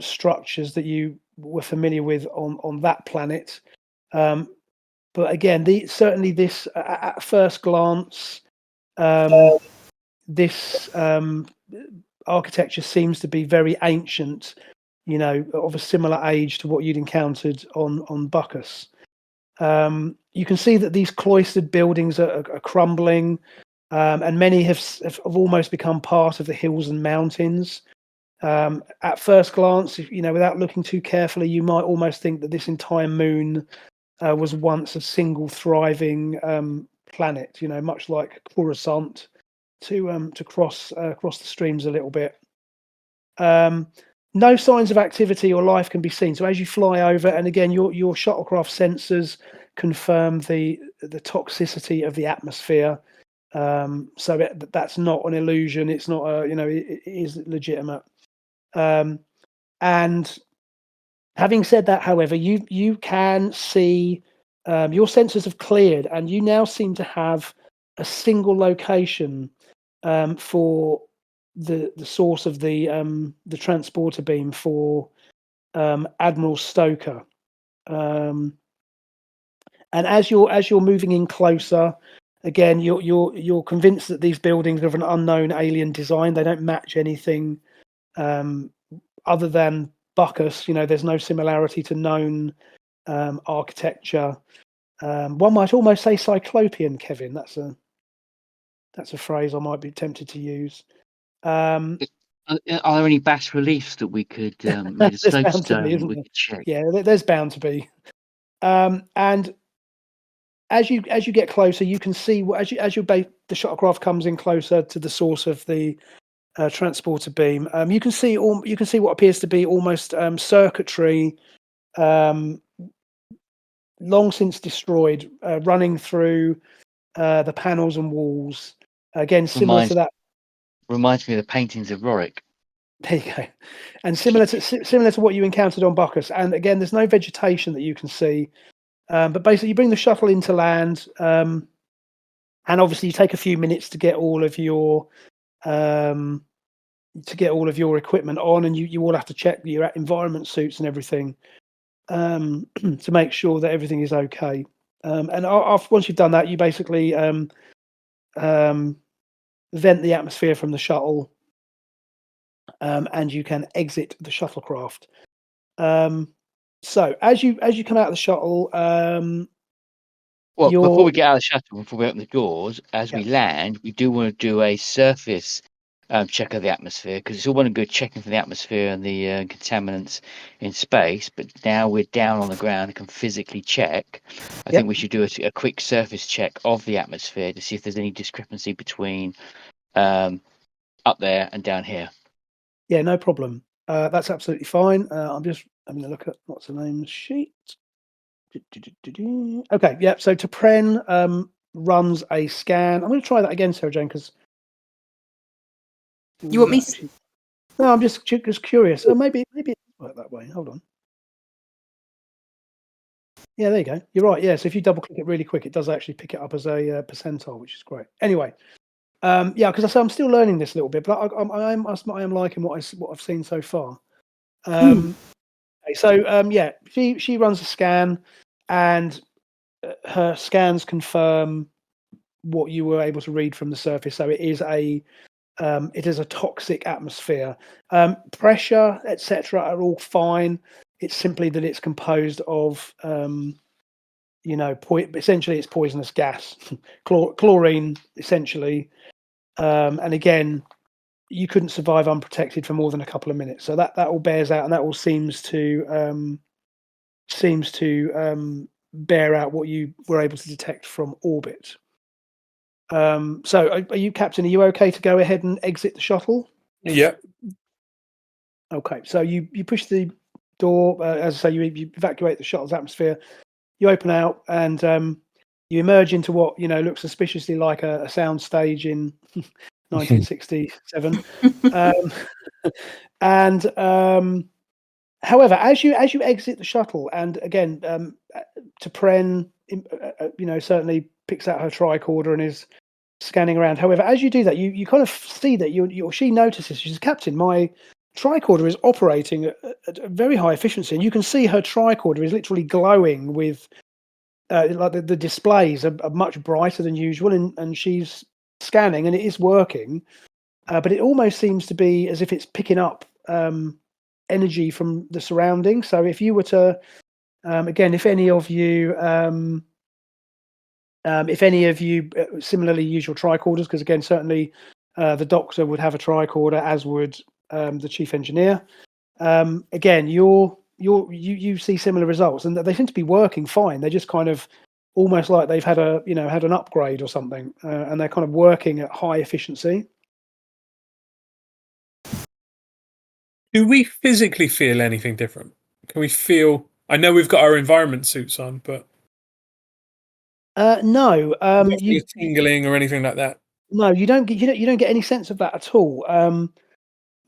structures that you were familiar with on that planet. But again, certainly this at first glance, this architecture seems to be very ancient, of a similar age to what you'd encountered on Bacchus. You can see that these cloistered buildings are crumbling, and many have almost become part of the hills and mountains. At first glance, without looking too carefully, you might almost think that this entire moon was once a single thriving planet, much like Coruscant, to cross the streams a little bit. No signs of activity or life can be seen. So as you fly over, and again, your shuttlecraft sensors confirm the toxicity of the atmosphere. So that's not an illusion. It's not it is legitimate. And having said that, however, you can see your sensors have cleared, and you now seem to have a single location for the source of the transporter beam for Admiral Stoker. And as you're moving in closer, again, you're convinced that these buildings are of an unknown alien design. They don't match anything other than Buckus. There's no similarity to known architecture. One might almost say Cyclopean, Kevin. That's a phrase I might be tempted to use. Are there any bas reliefs that we could made of There's bound to be, soapstone isn't we there? could check? Yeah, there's bound to be. And as you get closer, you can see the shuttlecraft comes in closer to the source of the transporter beam. You can see what appears to be almost circuitry, long since destroyed, running through the panels and walls. Again, similar to that. Reminds me of the paintings of Rorik. There you go. And similar to what you encountered on Buckus. And again, there's no vegetation that you can see. But basically, you bring the shuttle into land, and obviously you take a few minutes to get all of your equipment on, and you all have to check your environment suits and everything to make sure that everything is okay. And once you've done that, you basically vent the atmosphere from the shuttle, and you can exit the shuttlecraft. So as you come out of the shuttle, before we get out of the shuttle, before we open the doors, as we land, we do want to do a surface check of the atmosphere, because it's all well and good checking for the atmosphere and the contaminants in space, but now we're down on the ground and can physically check. I think we should do a quick surface check of the atmosphere to see if there's any discrepancy between up there and down here. Yeah, no problem. That's absolutely fine. I'm just having a look at what's the name sheet. Okay, yeah. So T'Pren runs a scan. I'm going to try that again, Sarah Jane, because you want me? No, I'm just curious. Maybe it work that way. Hold on. Yeah, there you go. You're right. Yeah. So if you double click it really quick, it does actually pick it up as a percentile, which is great. Anyway, yeah, because I'm still learning this a little bit, but I am liking what I've seen so far. So yeah, she runs a scan, and her scans confirm what you were able to read from the surface. So it is a toxic atmosphere. Pressure, etc., are all fine. It's simply that it's composed of essentially it's poisonous gas, chlorine, essentially. And again, you couldn't survive unprotected for more than a couple of minutes. So that all bears out, and that all seems to bear out what you were able to detect from orbit. So are you, Captain, are you okay to go ahead and exit the shuttle? Yeah. Okay, so you push the door, as I say, you evacuate the shuttle's atmosphere, you open out, and you emerge into what looks suspiciously like a sound stage in 1967. However, as you exit the shuttle, and again, T'Pren, certainly picks out her tricorder and is scanning around. However, as you do that, you kind of see that she notices. She says, "Captain, my tricorder is operating at a very high efficiency," and you can see her tricorder is literally glowing with like the displays are much brighter than usual, and she's scanning, and it is working, but it almost seems to be as if it's picking up energy from the surroundings. So if you were to, again, if any of you similarly use your tricorders, because again, certainly the Doctor would have a tricorder, as would the Chief Engineer. Again, you see similar results, and they seem to be working fine. They're just kind of almost like they've had an upgrade or something, and they're kind of working at high efficiency. Do we physically feel anything different? Can we feel? I know we've got our environment suits on, but no, you tingling or anything like that. No, you don't get any sense of that at all.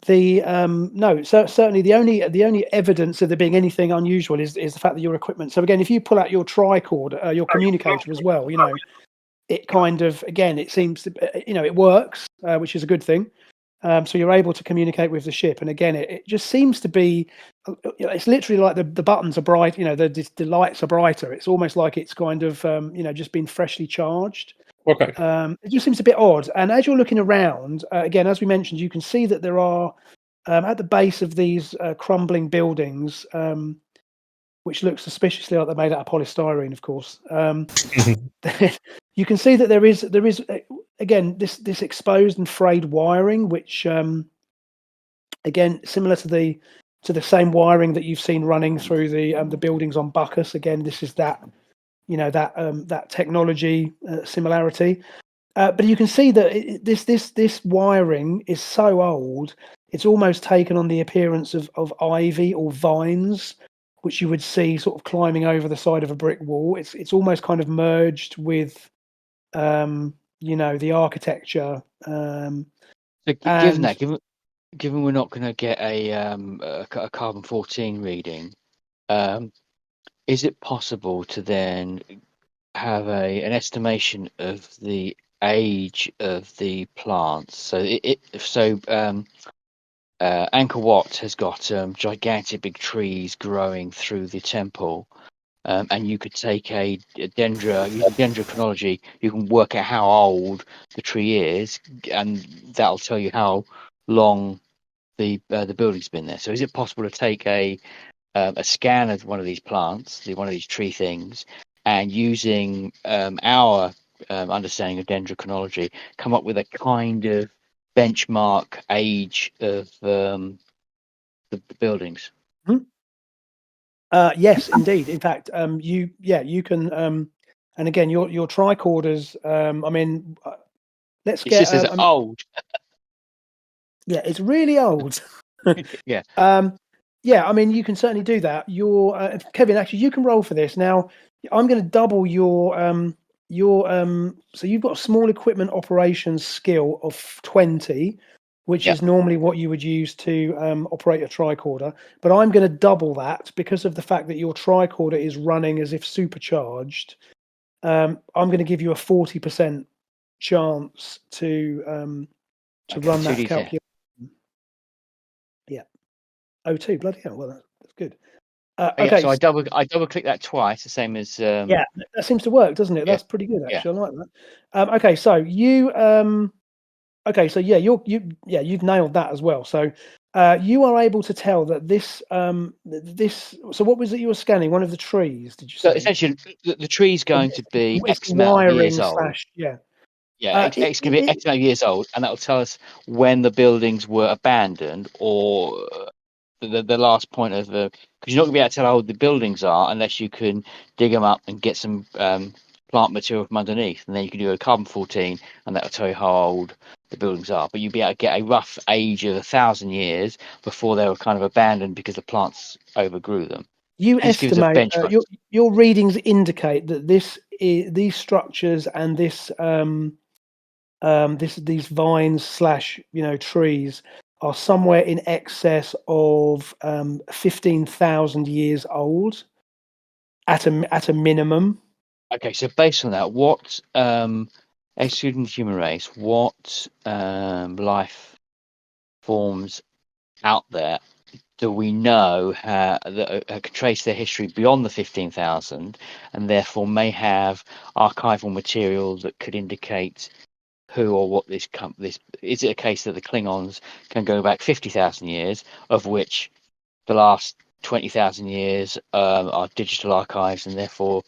Certainly the only evidence of there being anything unusual is the fact that your equipment. So again, if you pull out your tricorder, your communicator as well, it kind of, again, it seems to, it works, which is a good thing. So you're able to communicate with the ship. And again, it just seems to be, it's literally like the buttons are bright, the lights are brighter. It's almost like it's kind of, just been freshly charged. Okay. It just seems a bit odd. And as you're looking around, again, as we mentioned, you can see that there are, at the base of these crumbling buildings, which look suspiciously like they're made out of polystyrene, of course. You can see that there is again this exposed and frayed wiring, which again similar to the same wiring that you've seen running through the buildings on Bacchus. Again, this is that that technology similarity. But you can see that this wiring is so old, it's almost taken on the appearance of ivy or vines, which you would see sort of climbing over the side of a brick wall. It's almost kind of merged with, the architecture. So given that, given we're not going to get a carbon 14 reading, is it possible to then have an estimation of the age of the plants? So Angkor Wat has got gigantic big trees growing through the temple, and you could take using dendrochronology, you can work out how old the tree is, and that'll tell you how long the building's been there. So is it possible to take a scan of one of these plants, one of these tree things, and using our understanding of dendrochronology, come up with a kind of benchmark age of the buildings? Yes, indeed. In fact, you can, and again, your tricorders. Let's It's get. just as old. Yeah, it's really old. Yeah. You can certainly do that. Kevin, actually, you can roll for this. Now, I'm going to double your so you've got a small equipment operations skill of 20, which is normally what you would use to operate a tricorder. But I'm going to double that because of the fact that your tricorder is running as if supercharged. I'm going to give you a 40% chance to run that calculation. Yeah. 02, bloody hell. Well, that's good. Okay. So I double click that twice, the same as yeah, that seems to work, doesn't it? That's pretty good, actually. I like that. Okay, so you you've nailed that as well. So you are able to tell that this so what was it you were scanning? One of the trees, did you say? So essentially the tree's going to be It's X amount of years old. It's going to be X amount of years old, and that will tell us when the buildings were abandoned or the last point of because you're not going to be able to tell how old the buildings are unless you can dig them up and get some plant material from underneath, and then you can do a carbon 14, and that will tell you how old the buildings are. But you'll be able to get a rough age of 1,000 years before they were kind of abandoned because the plants overgrew them. You estimate your readings indicate that these structures and these vines / trees are somewhere in excess of 15,000 years old at a minimum. Okay, so based on that, what excluding the human race, what life forms out there do we know that can trace their history beyond the 15,000 and therefore may have archival material that could indicate who or what this is? It a case that the Klingons can go back 50,000 years, of which the last 20,000 years are digital archives, and therefore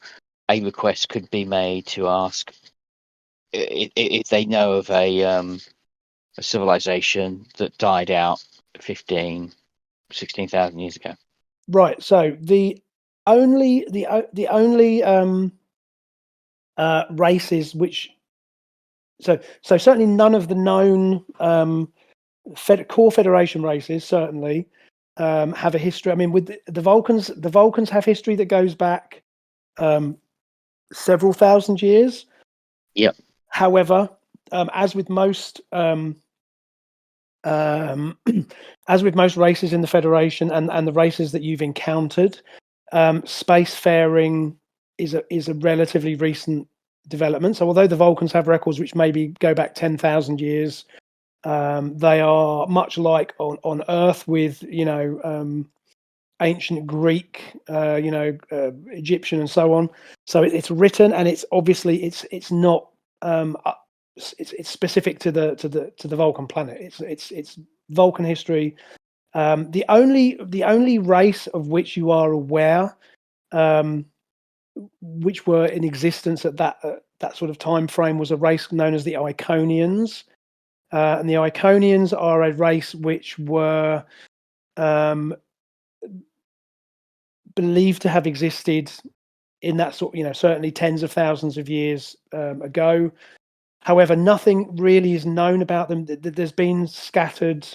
a request could be made to ask if they know of a civilization that died out 16,000 years ago. Right. So the only races which so certainly none of the known core Federation races certainly have a history. I mean, with the Vulcans have history that goes back several thousand years. Yep. However, as with most races in the Federation and the races that you've encountered, spacefaring is a relatively recent development. So although the Vulcans have records which maybe go back 10,000 years, They are much like on Earth with, ancient Greek, Egyptian and so on. So it's written, and it's obviously it's not it's specific to the Vulcan planet. It's Vulcan history. The only race of which you are aware, which were in existence at that sort of time frame, was a race known as the Iconians. And the Iconians are a race which were believed to have existed in that sort, certainly tens of thousands of years ago. However, nothing really is known about them. There's been scattered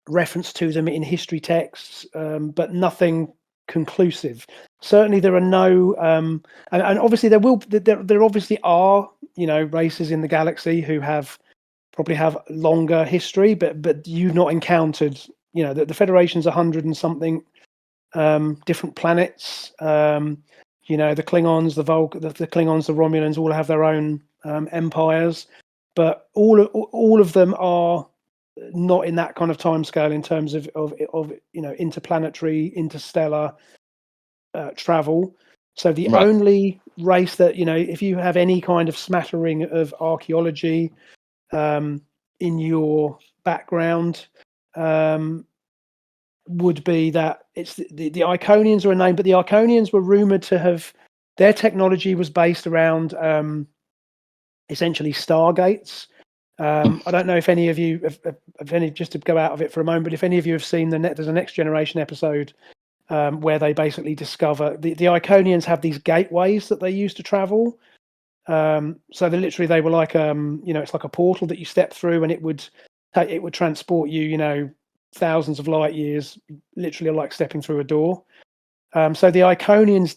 reference to them in history texts, but nothing conclusive. Certainly, there are no, and obviously there obviously are, races in the galaxy who probably have longer history, but you've not encountered, the Federation's 100 and something different planets. The Klingons, the Klingons, the Romulans all have their own empires, but all of them are not in that kind of timescale in terms of interplanetary, interstellar travel. So the only race that, if you have any kind of smattering of archaeology in your background, would be that it's the Iconians are a name, but the Iconians were rumored to have, their technology was based around essentially stargates. I don't know if any of you, just to go out of it for a moment, but if any of you have seen there's a Next Generation episode where they basically discover the Iconians have these gateways that they use to travel. So they were like, it's like a portal that you step through, and it would transport you, thousands of light years, literally like stepping through a door. So the Iconians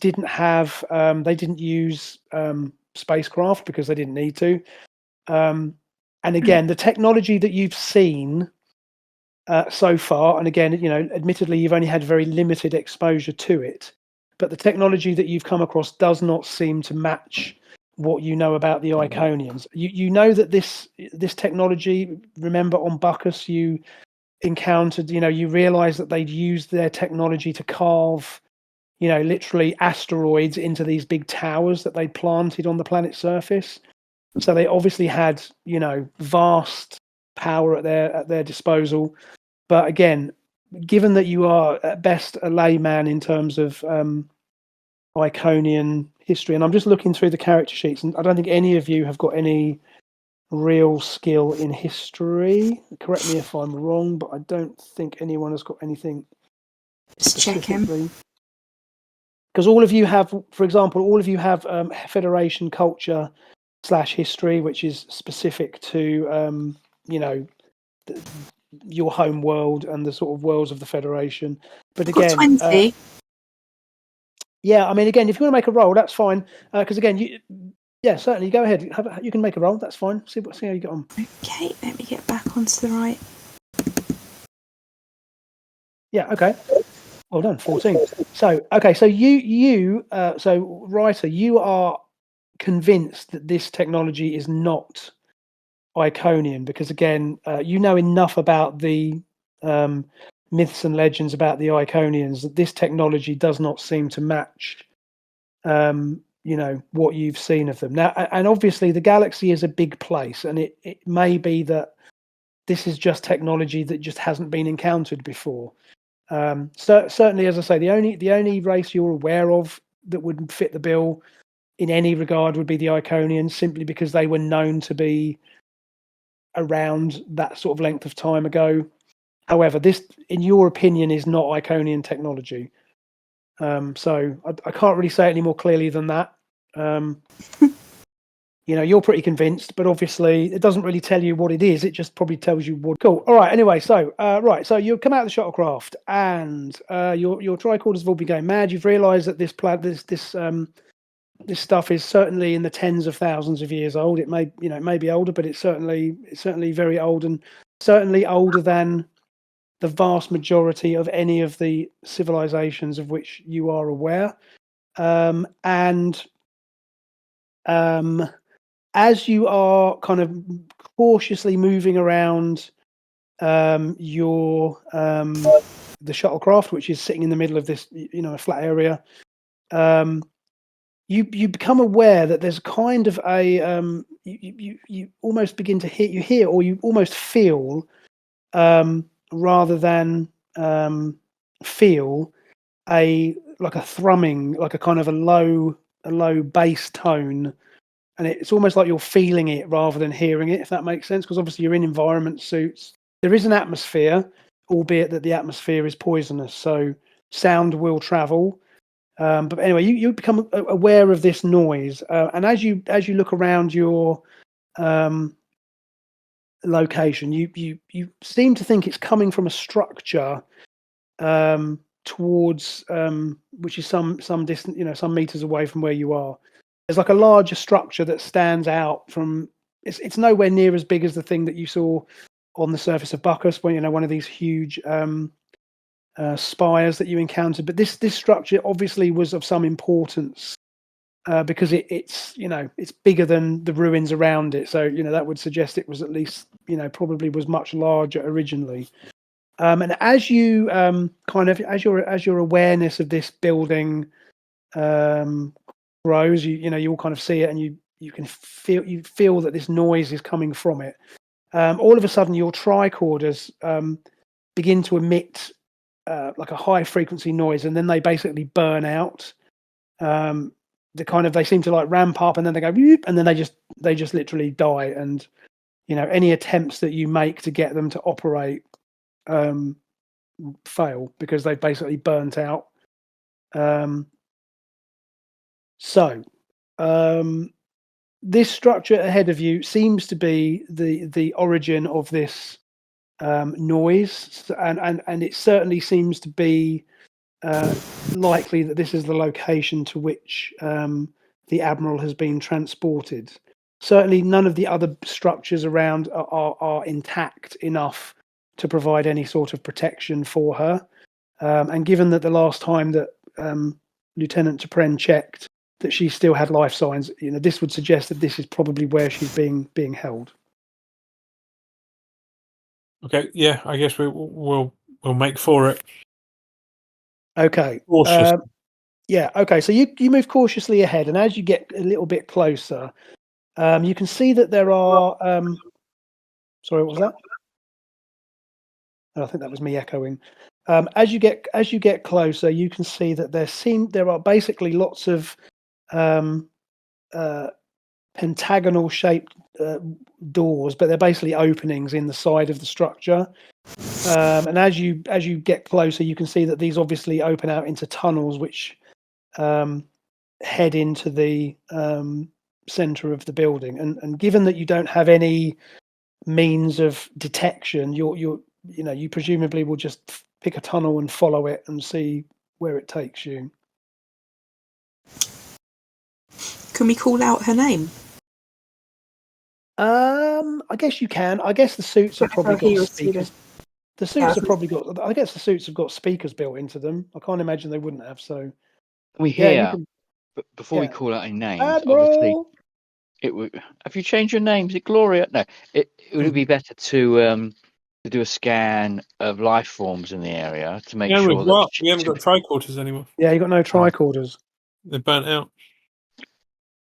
they didn't use spacecraft because they didn't need to. And again, the technology that you've seen so far, and again, admittedly, you've only had very limited exposure to it, but the technology that you've come across does not seem to match what you know about the Iconians. You know that this technology, remember on Buckus, you encountered, you realized that they'd used their technology to carve, literally asteroids into these big towers that they planted on the planet's surface. So they obviously had, vast power at their disposal. But again, given that you are at best a layman in terms of Iconian history, and I'm just looking through the character sheets, and I don't think any of you have got any real skill in history. Correct me if I'm wrong, but I don't think anyone has got anything. Just checking. Because all of you have, for example, Federation culture / history, which is specific to, your home world and the sort of worlds of the Federation. But I've got 20. Yeah, I mean, again, if you want to make a roll, that's fine. Because again, certainly, go ahead. You can make a roll. That's fine. See how you get on. Okay, let me get back onto the right. Yeah. Okay. Well done. 14. So okay. So so Reiter, you are convinced that this technology is not Iconian, because again, you know enough about the myths and legends about the Iconians that this technology does not seem to match what you've seen of them now. And obviously the galaxy is a big place, and it may be that this is just technology that just hasn't been encountered before. Certainly, as I say, the only race you're aware of that would fit the bill in any regard would be the Iconians, simply because they were known to be around that sort of length of time ago. However, this, in your opinion, is not Iconian technology. So I can't really say it any more clearly than that. You're pretty convinced, but obviously it doesn't really tell you what it is. It just probably tells you what. Cool. All right. Anyway, so so you come out of the shuttlecraft, and your tricorders have all been going mad. You've realised that this stuff is certainly in the tens of thousands of years old. It may be older, but it's certainly very old, and certainly older than the vast majority of any of the civilizations of which you are aware. as you are kind of cautiously moving around your the shuttlecraft, which is sitting in the middle of this, a flat area, you become aware that there's kind of a you almost begin to hear or you almost feel rather than feel like a thrumming, like a kind of a low bass tone, and it's almost like you're feeling it rather than hearing it, if that makes sense, because obviously you're in environment suits. There is an atmosphere, albeit that the atmosphere is poisonous, so sound will travel. But anyway, you become aware of this noise, and as you look around your location, you seem to think it's coming from a structure towards which is some distance, some meters away from where you are. There's like a larger structure that stands out from. It's nowhere near as big as the thing that you saw on the surface of Buckus, when one of these huge spires that you encountered. But this structure obviously was of some importance because it's bigger than the ruins around it. So that would suggest it was at least probably was much larger originally. And as you as your awareness of this building grows, you all kind of see it, and you can feel that this noise is coming from it. All of a sudden, your tricorders begin to emit like a high frequency noise, and then they basically burn out. They seem to like ramp up, and then they go whoop, and then they just literally die. And any attempts that you make to get them to operate fail because they've basically burnt out. This structure ahead of you seems to be the origin of this noise, and it certainly seems to be likely that this is the location to which the Admiral has been transported. Certainly none of the other structures around are intact enough to provide any sort of protection for her. And given that the last time that Lieutenant T'Pren checked that she still had life signs, this would suggest that this is probably where she's being held. Okay, yeah, I guess we'll make for it. Okay. Yeah. Okay. So you move cautiously ahead, and as you get a little bit closer, you can see that there are. Sorry, what was that? I think that was me echoing. As you get closer, you can see that there are basically lots of pentagonal shaped doors, but they're basically openings in the side of the structure. And as you get closer, you can see that these obviously open out into tunnels, which head into the center of the building. And given that you don't have any means of detection, you presumably will just pick a tunnel and follow it and see where it takes you. Can we call out her name? I guess you can. I guess the suits have probably got speakers. The suits have probably got. I guess the suits have got speakers built into them. I can't imagine they wouldn't have. So we hear. But before we call out any names, obviously, it would. Have you changed your name? Is it Gloria? No. It would be better to do a scan of life forms in the area to make sure that we haven't got tricorders anymore. Yeah, you got no tricorders. They're burnt out.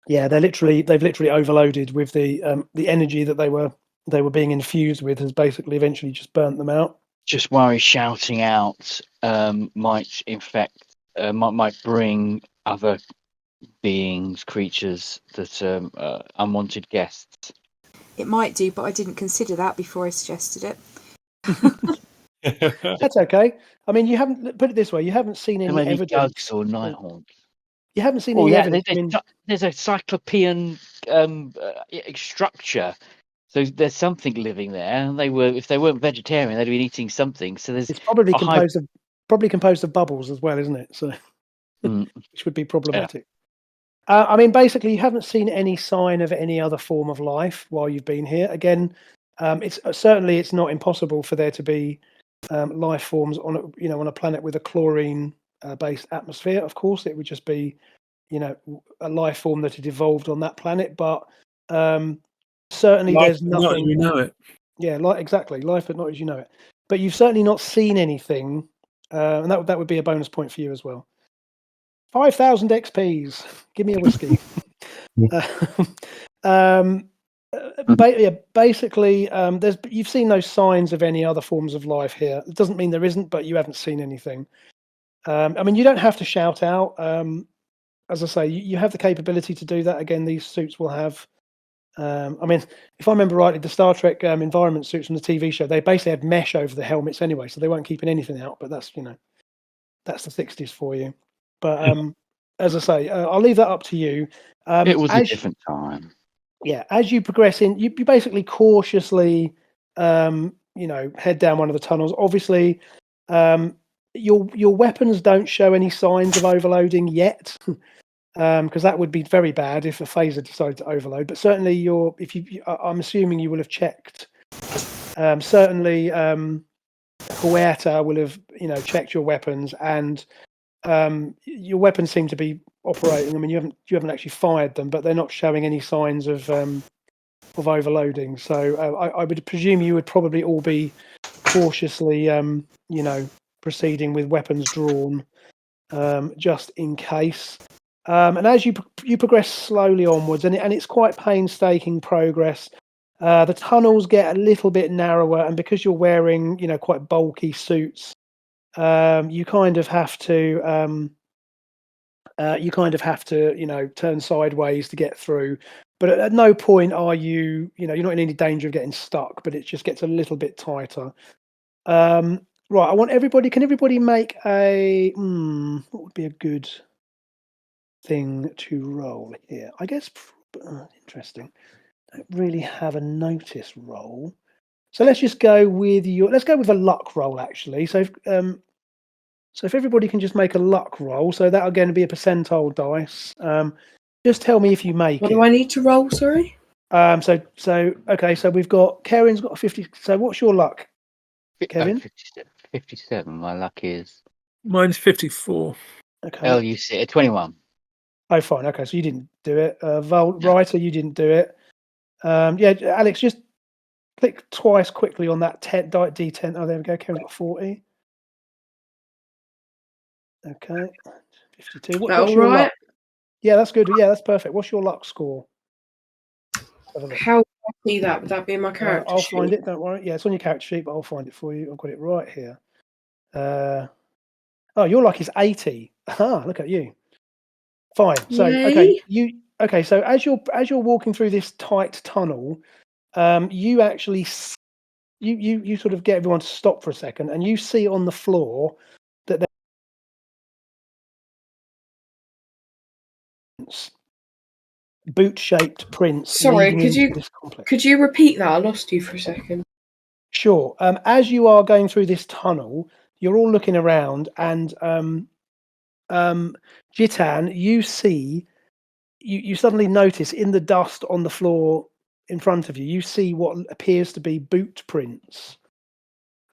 Yeah, they've literally overloaded with the energy that they were being infused with has basically eventually just burnt them out. Just worry shouting out might infect, might bring other beings, creatures that unwanted guests. It might do, but I didn't consider that before I suggested it. That's okay. I mean, you haven't put it this way. You haven't seen any evidence or nighthawks. You haven't seen any evidence. There's a cyclopean structure, so there's something living there. And if they weren't vegetarian, they'd been eating something. So it's probably composed of bubbles as well, isn't it? So, which would be problematic. Yeah. I mean, basically, you haven't seen any sign of any other form of life while you've been here. Again, it's not impossible for there to be life forms on a planet with a chlorine based atmosphere. Of course, it would just be a life form that had evolved on that planet. But Certainly, Life there's not nothing. you know it. Yeah, exactly. Life, but not as you know it. But you've certainly not seen anything, and that would be a bonus point for you as well. 5,000 XPs. Give me a whiskey. Basically, you've seen no signs of any other forms of life here. It doesn't mean there isn't, but you haven't seen anything. I mean, you don't have to shout out. As I say, you have the capability to do that. Again, these suits will have. I mean, if I remember rightly, the Star Trek environment suits from the TV show, they basically had mesh over the helmets anyway, so they weren't keeping anything out. But that's that's the 60s for you. But as I say, I'll leave that up to you. It was a different time. Yeah, as you progress in, you basically cautiously, head down one of the tunnels. Obviously, your weapons don't show any signs of overloading yet, because that would be very bad if a phaser decided to overload. But certainly, I'm assuming you will have checked. Certainly, Huerta will have checked your weapons, and your weapons seem to be operating. I mean, you haven't actually fired them, but they're not showing any signs of overloading. So I would presume you would probably all be cautiously, proceeding with weapons drawn, just in case. And as you progress slowly onwards, and it's quite painstaking progress. The tunnels get a little bit narrower, and because you're wearing quite bulky suits, you kind of have to turn sideways to get through. But at no point are you're not in any danger of getting stuck, but it just gets a little bit tighter. Right, I want everybody. Can everybody make a what would be a good thing to roll here? I guess interesting. I don't really have a notice roll, so let's just go with a luck roll actually. So if everybody can just make a luck roll, so that'll again be a percentile dice. Just tell me if you make What it. do I need to roll? Sorry. Okay. So we've got Kerrin's got a 50. So what's your luck, Kevin? 57. My luck is. Mine's 54. Okay. You sit at 21. Oh, fine. Okay, so you didn't do it. Reiter, you didn't do it. Yeah, Alex, just click twice quickly on that D10. Oh, there we go. Kerrin's got 40. Okay. 52. What's your luck? Yeah, that's good. Yeah, that's perfect. What's your luck score? How do I see that? Would that be in my character I'll sheet? find it. Don't worry. Yeah, it's on your character sheet, but I'll find it for you. I've got it right here. Your luck is 80. Ah, look at you. Fine. So okay. So as you're walking through this tight tunnel, you actually you sort of get everyone to stop for a second, and you see on the floor that there's boot-shaped prints. Sorry, could you repeat that? I lost you for a second. Sure. As you are going through this tunnel, you're all looking around, and Jitan, you suddenly notice in the dust on the floor in front of you, you see what appears to be boot prints,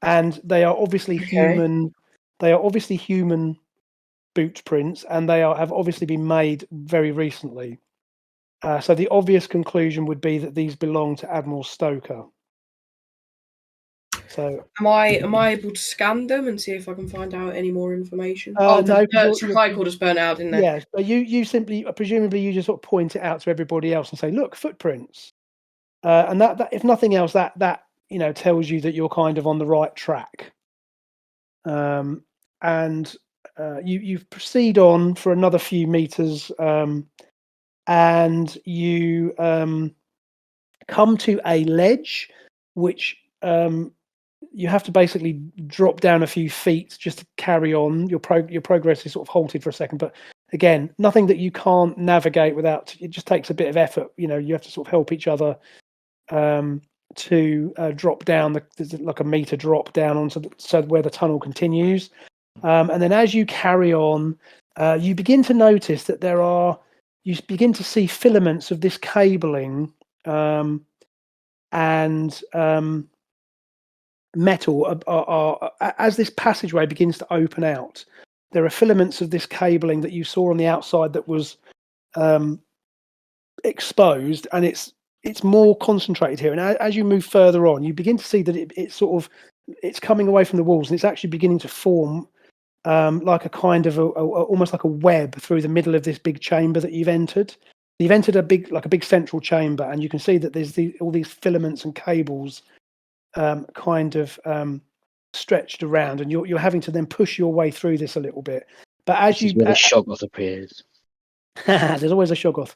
and they are obviously human. They are obviously human boot prints, and have obviously been made very recently. So the obvious conclusion would be that these belong to Admiral Stoker. So am I able to scan them and see if I can find out any more information? No, the supply cord just burnt out, didn't it? Yeah, but you simply, presumably, you just sort of point it out to everybody else and say, "Look, footprints," and that if nothing else, that tells you that you're kind of on the right track. And you proceed on for another few meters, and you come to a ledge, which you have to basically drop down a few feet just to carry on. Your progress is sort of halted for a second, but again, nothing that you can't navigate without. It just takes a bit of effort. You have to sort of help each other to drop down like a meter drop down onto where the tunnel continues. And then as you carry on, you begin to notice that you begin to see filaments of this cabling and metal are as this passageway begins to open out. There are filaments of this cabling that you saw on the outside that was exposed, and it's it's more concentrated here. And as you move further on, you begin to see that it's coming away from the walls, and it's actually beginning to form like a kind of almost like a web through the middle of this big chamber that you've entered. You've entered a big central chamber, and you can see that there's all these filaments and cables kind of stretched around, and you're having to then push your way through this a little bit. But as This is where the Shoggoth appears. there's always a Shoggoth.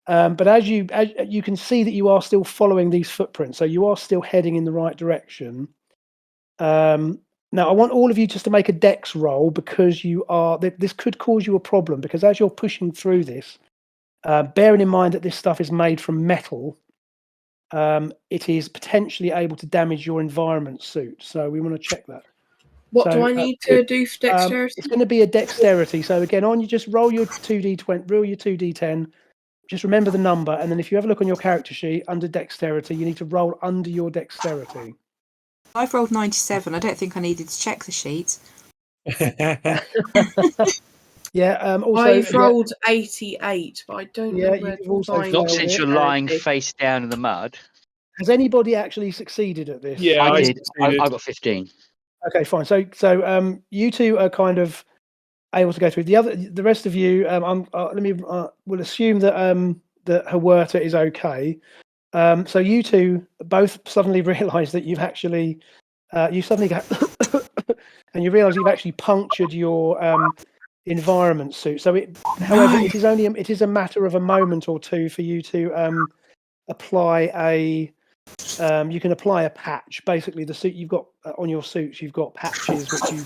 But as you can see that you are still following these footprints, so you are still heading in the right direction. Now I want all of you just to make a dex roll, because this could cause you a problem, because as you're pushing through this, bearing in mind that this stuff is made from metal, it is potentially able to damage your environment suit. So we want to check that. What do I need to do for dexterity? It's going to be a dexterity. So again, you just roll your 2d20, roll your 2d10. Just remember the number, and then if you have a look on your character sheet under dexterity, you need to roll under your dexterity. I've rolled 97. I don't think I needed to check the sheet. Yeah. Also, I've rolled 88, but I don't know where you've also to Not find since it. you're lying face down in the mud. Has anybody actually succeeded at this? Yeah, I did. I succeeded. got 15. Okay, fine. So you two are kind of able to go through. The rest of you, we'll assume that that Huerta is okay. So you two both suddenly realise that you've actually you suddenly go and you realise you've actually punctured your environment suit. So however, it is a matter of a moment or two for you to apply a. You can apply a patch. Basically, the suit you've got on your suits, you've got patches which you.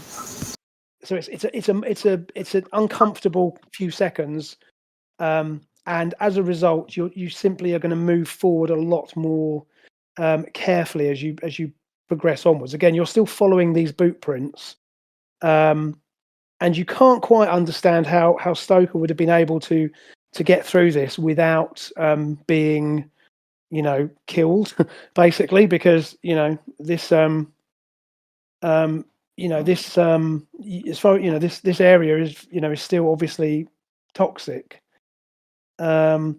So it's an uncomfortable few seconds, and as a result, you simply are going to move forward a lot more carefully as you progress onwards. Again, you're still following these boot prints, and you can't quite understand how Stoker would have been able to get through this without being, killed, basically, because this as far this area is still obviously toxic. But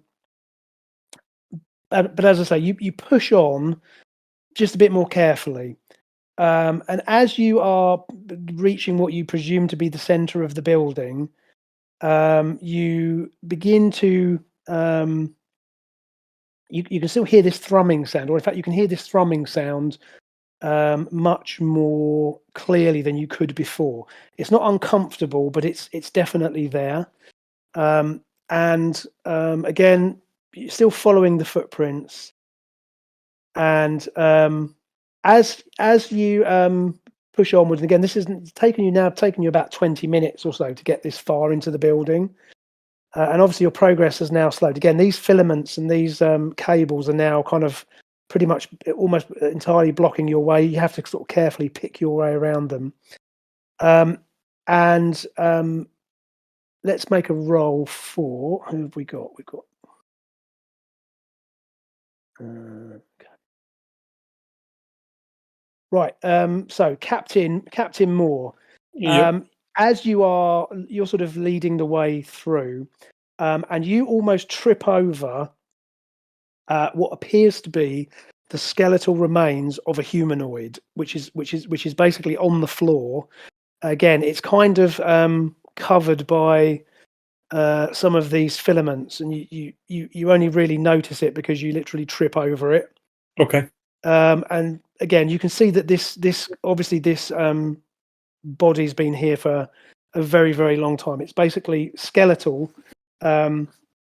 as I say, you push on just a bit more carefully, and as you are reaching what you presume to be the center of the building, you begin to you can still hear this thrumming sound, or in fact you can hear this thrumming sound much more clearly than you could before. It's not uncomfortable, but it's definitely there. And again, you're still following the footprints, and as you push onward, and again, this isn't taking you about 20 minutes or so to get this far into the building. And obviously your progress has now slowed. Again, these filaments and these cables are now kind of pretty much almost entirely blocking your way. You have to sort of carefully pick your way around them. And let's make a roll for, who have we got? We've got okay. Right. So Captain Moore. Yep. As you're sort of leading the way through, and you almost trip over what appears to be the skeletal remains of a humanoid, which is basically on the floor. Again, it's kind of covered by some of these filaments, and you only really notice it because you literally trip over it. Okay. And again, you can see that this body's been here for a very, very long time. It's basically skeletal, and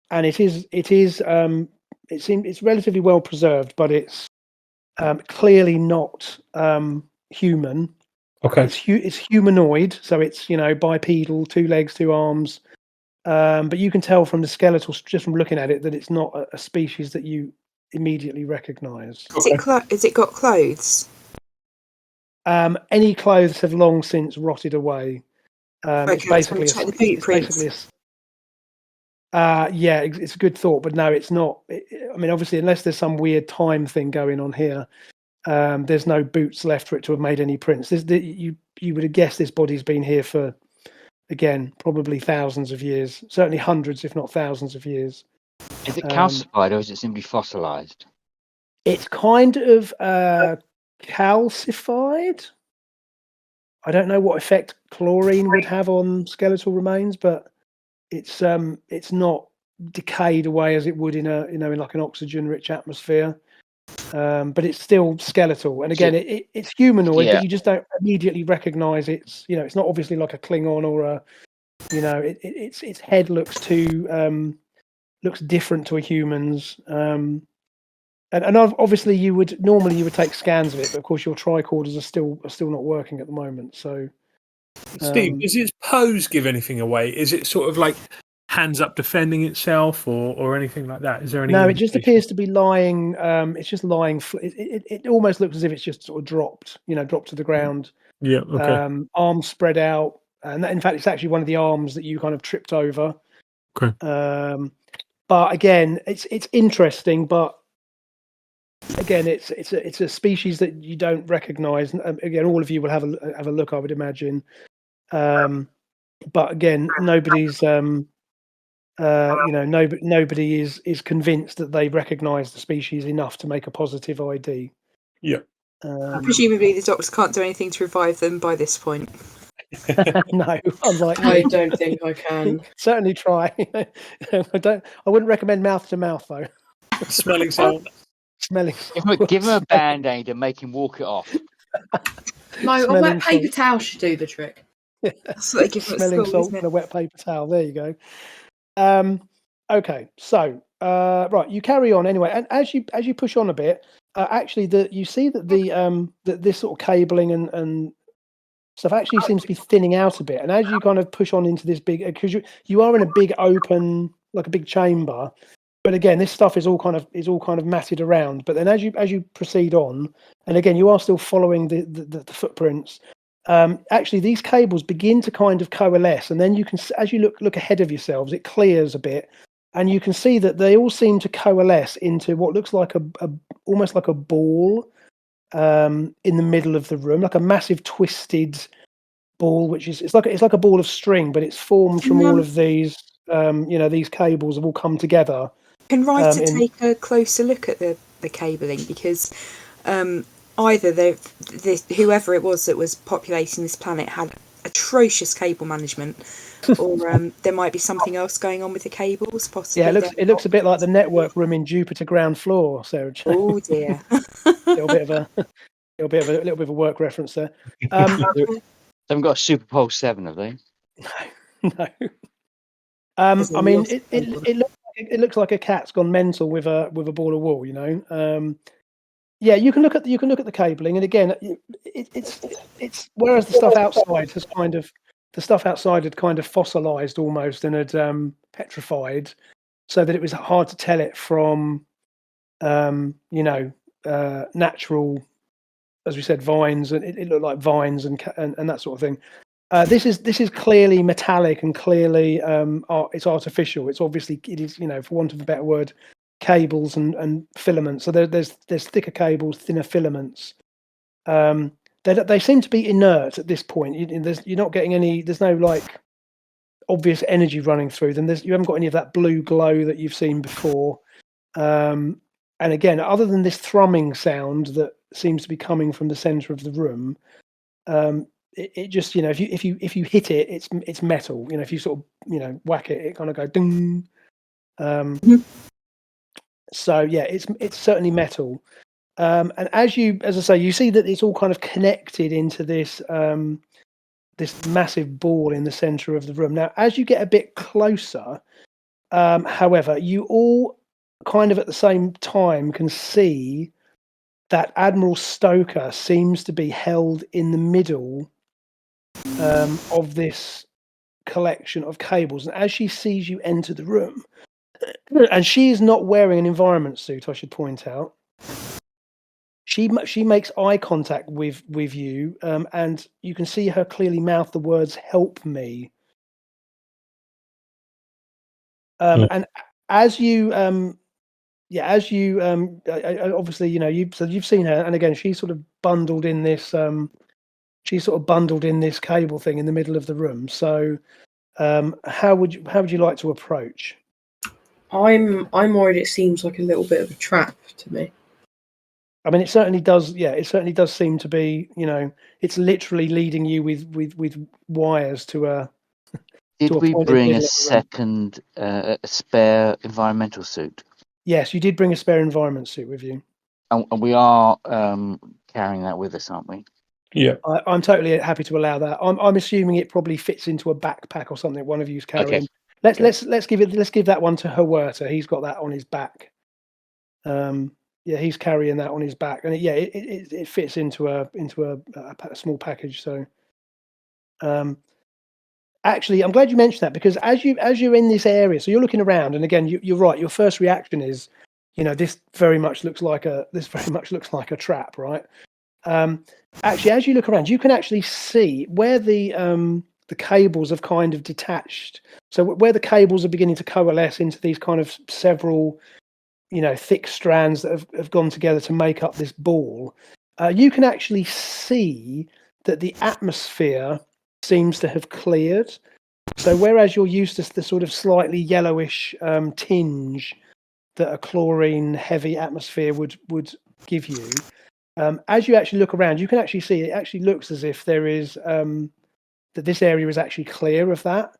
it's relatively well preserved, but it's clearly not human. Okay. It's humanoid, so it's bipedal, 2 legs, 2 arms. But you can tell from the skeletal, just from looking at it, that it's not a species that you immediately recognise. Has it got clothes? Any clothes have long since rotted away. It's basically it's a good thought, but no, it's not. I mean, obviously, unless there's some weird time thing going on here, there's no boots left for it to have made any prints. You would have guessed this body's been here for, again, probably thousands of years, certainly hundreds, if not thousands of years. Is it calcified or is it simply fossilized? It's kind of calcified. I don't know what effect chlorine would have on skeletal remains, but it's not decayed away as it would in in like an oxygen-rich atmosphere. But it's still skeletal, and again, it's humanoid, but you just don't immediately recognise it's it's not obviously like a Klingon or a its head looks different to a human's. And obviously you would take scans of it, but of course your tricorders are still not working at the moment. So, Steve, does its pose give anything away? Is it sort of like hands up defending itself, or anything like that? Is there any? No, it just appears to be lying. It's just lying. It almost looks as if it's just sort of dropped to the ground. Yeah. Okay. Arms spread out, and in fact, it's actually one of the arms that you kind of tripped over. Okay. But again, it's interesting, but. Again, it's a species that you don't recognise. Again, all of you will have a look, I would imagine. But again, nobody's nobody is convinced that they recognise the species enough to make a positive ID. Yeah. Presumably, the doctors can't do anything to revive them by this point. No, unlikely. I don't think I can. Certainly try. I wouldn't recommend mouth to mouth though. Smelling salt. Smelling. Give him a band-aid and make him walk it off. No, a wet paper towel should do the trick. That's what they give Smelling school, salt and a wet paper towel. There you go. Okay, so right, you carry on anyway, and as you push on a bit, actually, you see that this sort of cabling and stuff actually seems to be thinning out a bit, and as you kind of push on into this big, because you are in a big open, like a big chamber. But again, this stuff is all kind of matted around. But then as you proceed on, and again, you are still following the footprints. Actually, these cables begin to kind of coalesce, and then you can, as you look ahead of yourselves, it clears a bit, and you can see that they all seem to coalesce into what looks like almost like a ball in the middle of the room, like a massive twisted ball, which is it's like a ball of string, but it's formed from all of these. These cables have all come together. Can Reiter take a closer look at the cabling, because either whoever it was that was populating this planet had atrocious cable management, or there might be something else going on with the cables. Possibly. Yeah, it looks a bit like the network room in Jupiter ground floor, Sarah. Oh dear. a little bit of a work reference there. They haven't got a Super Pole 7, have they? No. I mean, it looks like a cat's gone mental with a ball of wool, Yeah, you can look at the cabling, and again, it's whereas the stuff outside had kind of fossilized almost and had petrified, so that it was hard to tell it from natural, as we said, vines, and it looked like vines and that sort of thing. This is clearly metallic and clearly it's artificial. It is, for want of a better word, cables and filaments. So there's thicker cables, thinner filaments. They seem to be inert at this point. You're not getting any. There's no like obvious energy running through them. You haven't got any of that blue glow that you've seen before. And again, other than this thrumming sound that seems to be coming from the center of the room. It just, if you hit it, it's metal. If you sort of whack it, it kind of goes ding. So yeah, it's certainly metal. And as I say, you see that it's all kind of connected into this this massive ball in the center of the room. Now, as you get a bit closer, however, you all kind of at the same time can see that Admiral Stoker seems to be held in the middle of this collection of cables, and as she sees you enter the room, and she is not wearing an environment suit, I should point out, she makes eye contact with you, and you can see her clearly mouth the words "help me." And as you obviously you've seen her, and again she's sort of bundled in this cable thing in the middle of the room. So how would you like to approach? I'm worried it seems like a little bit of a trap to me. I mean, it certainly does. Yeah, it certainly does seem to be. It's literally leading you with wires to a. Did to a we point in the bring a middle of the room. second, a spare environmental suit? Yes, you did bring a spare environment suit with you. And we are carrying that with us, aren't we? Yeah. I'm totally happy to allow that. I'm assuming it probably fits into a backpack or something. One of you's carrying. Okay. Let's give that one to Huerta. He's got that on his back. Yeah, he's carrying that on his back, and it fits into a small package. So, actually, I'm glad you mentioned that, because as you're in this area, so you're looking around, and again, you're right. Your first reaction is, this very much looks like a trap, right? Actually, as you look around, you can actually see where the cables have kind of detached. So where the cables are beginning to coalesce into these kind of several, thick strands that have gone together to make up this ball, you can actually see that the atmosphere seems to have cleared. So whereas you're used to the sort of slightly yellowish tinge that a chlorine heavy atmosphere would give you, as you actually look around, you can actually see it actually looks as if there is that this area is actually clear of that.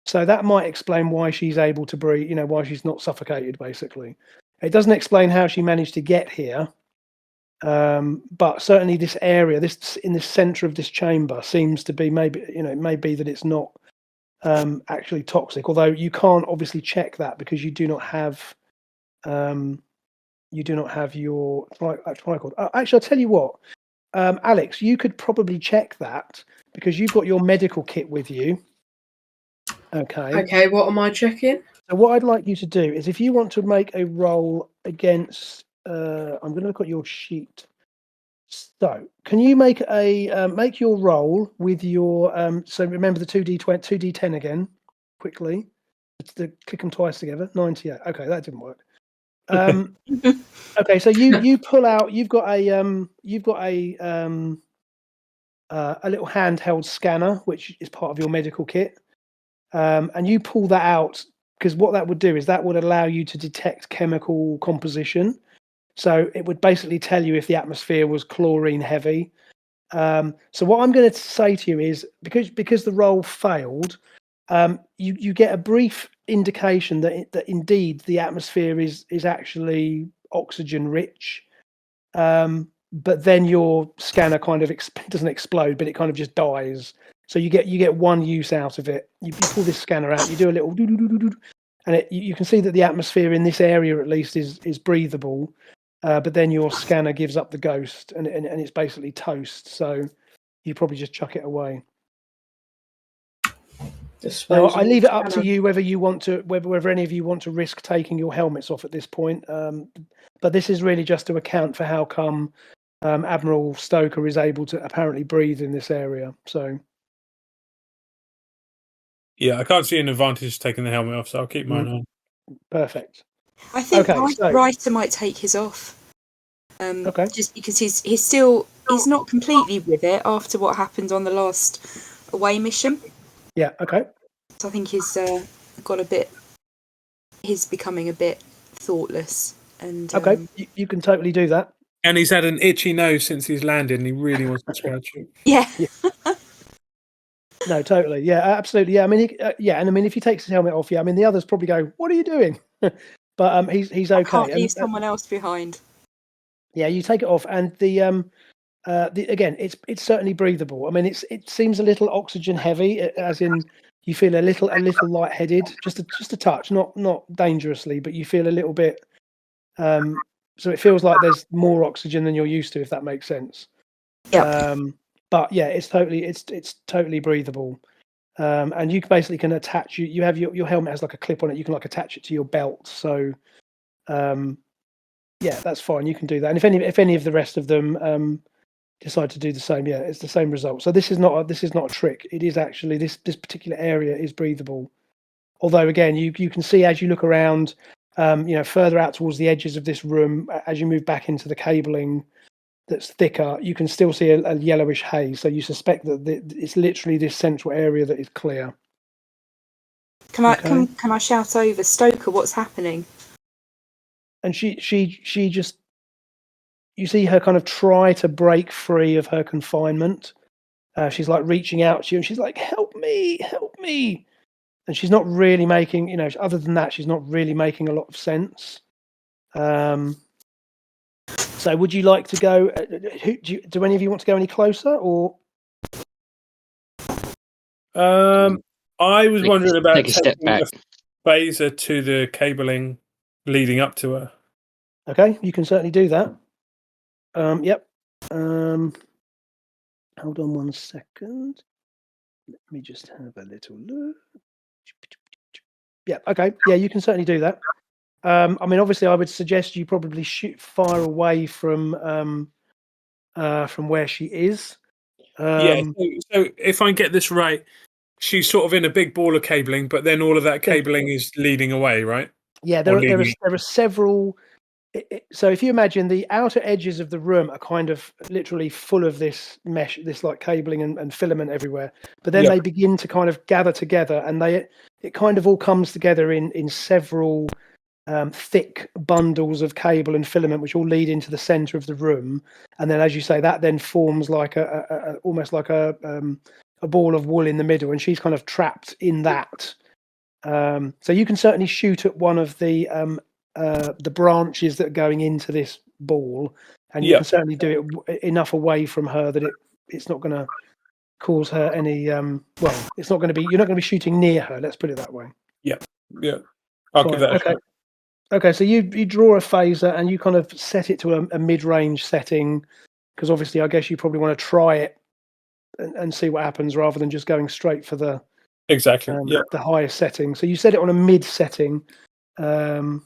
So that might explain why she's able to breathe, why she's not suffocated, basically. It doesn't explain how she managed to get here, but certainly this area, this in the center of this chamber, seems to be maybe, it may be that it's not actually toxic, although you can't obviously check that because you do not have your tricord. Actually, I'll tell you what, Alex, you could probably check that because you've got your medical kit with you. Okay. Okay, what am I checking? So what I'd like you to do is, if you want to make a roll against, I'm going to look at your sheet. So can you make your roll with your, so remember the 2d10 again, quickly. It's the click them twice together, 98. Okay, that didn't work. Okay, so you pull out, you've got a little handheld scanner, which is part of your medical kit. And you pull that out, because what that would do is that would allow you to detect chemical composition. So it would basically tell you if the atmosphere was chlorine heavy. So what I'm going to say to you is, because the roll failed, you get a brief indication that indeed the atmosphere is actually oxygen rich. But then your scanner kind of doesn't explode, but it kind of just dies. So you get one use out of it. You pull this scanner out, you do a little doo-doo-doo-doo-doo, and you can see that the atmosphere in this area at least is breathable. But then your scanner gives up the ghost, and it's basically toast. So you probably just chuck it away. So I leave it up to you whether you want to, whether any of you want to risk taking your helmets off at this point. But this is really just to account for how come Admiral Stoker is able to apparently breathe in this area. So. Yeah, I can't see an advantage taking the helmet off, so I'll keep mine on. Perfect. I think Okay, Reiter might take his off. Okay. Just because he's not completely with it after what happened on the last away mission. Yeah. Okay. So I think he's becoming a bit thoughtless. And okay, you can totally do that. And he's had an itchy nose since he's landed, and he really wants to scratch it. Yeah. No, totally. Yeah, absolutely. Yeah, I mean, and I mean, if he takes his helmet off, I mean, the others probably go, "What are you doing?" But he's okay. Can't leave someone else behind. Yeah, you take it off, and again, it's certainly breathable. I mean, it seems a little oxygen heavy, as in you feel a little lightheaded, just a touch, not dangerously, but you feel a little bit. So it feels like there's more oxygen than you're used to, if that makes sense. Yeah. But yeah, it's totally breathable. And you basically can attach you have your helmet has like a clip on it. You can like attach it to your belt. So yeah, that's fine. You can do that. And if any of the rest of them decide to do the same, yeah, it's the same result. So this is not a trick. It is actually this particular area is breathable. Although again, you can see as you look around, further out towards the edges of this room, as you move back into the cabling that's thicker, you can still see a yellowish haze. So you suspect that it's literally this central area that is clear. Can I shout over, Stoker, what's happening? And she just you see her kind of try to break free of her confinement. She's like reaching out to you, and she's like, help me, and she's not really making, other than that, she's not really making a lot of sense. So would you like to go, do any of you want to go any closer, or? I was wondering about take a step taking back. a phaser to the cabling leading up to her. Okay, you can certainly do that. Yep. Hold on 1 second. Let me just have a little look. Yeah, okay. Yeah, you can certainly do that. I mean, obviously, I would suggest you probably fire away from where she is. Yeah. So if I get this right, she's sort of in a big ball of cabling, but then all of that cabling is leading away, right? Yeah, there are several. So if you imagine the outer edges of the room are kind of literally full of this mesh, this like cabling and filament everywhere, but then they begin to kind of gather together, and it kind of all comes together in several thick bundles of cable and filament, which all lead into the center of the room. And then, as you say, that then forms like almost like a ball of wool in the middle, and she's kind of trapped in that. So you can certainly shoot at one of the branches that are going into this ball, and you can certainly do it enough away from her that it's not going to cause her any. It's not going to be. You're not going to be shooting near her. Let's put it that way. Yeah. I'll give that a shot. Okay, so you draw a phaser and you kind of set it to a mid-range setting, because obviously I guess you probably want to try it and see what happens rather than just going straight for the the highest setting. So you set it on a mid setting, and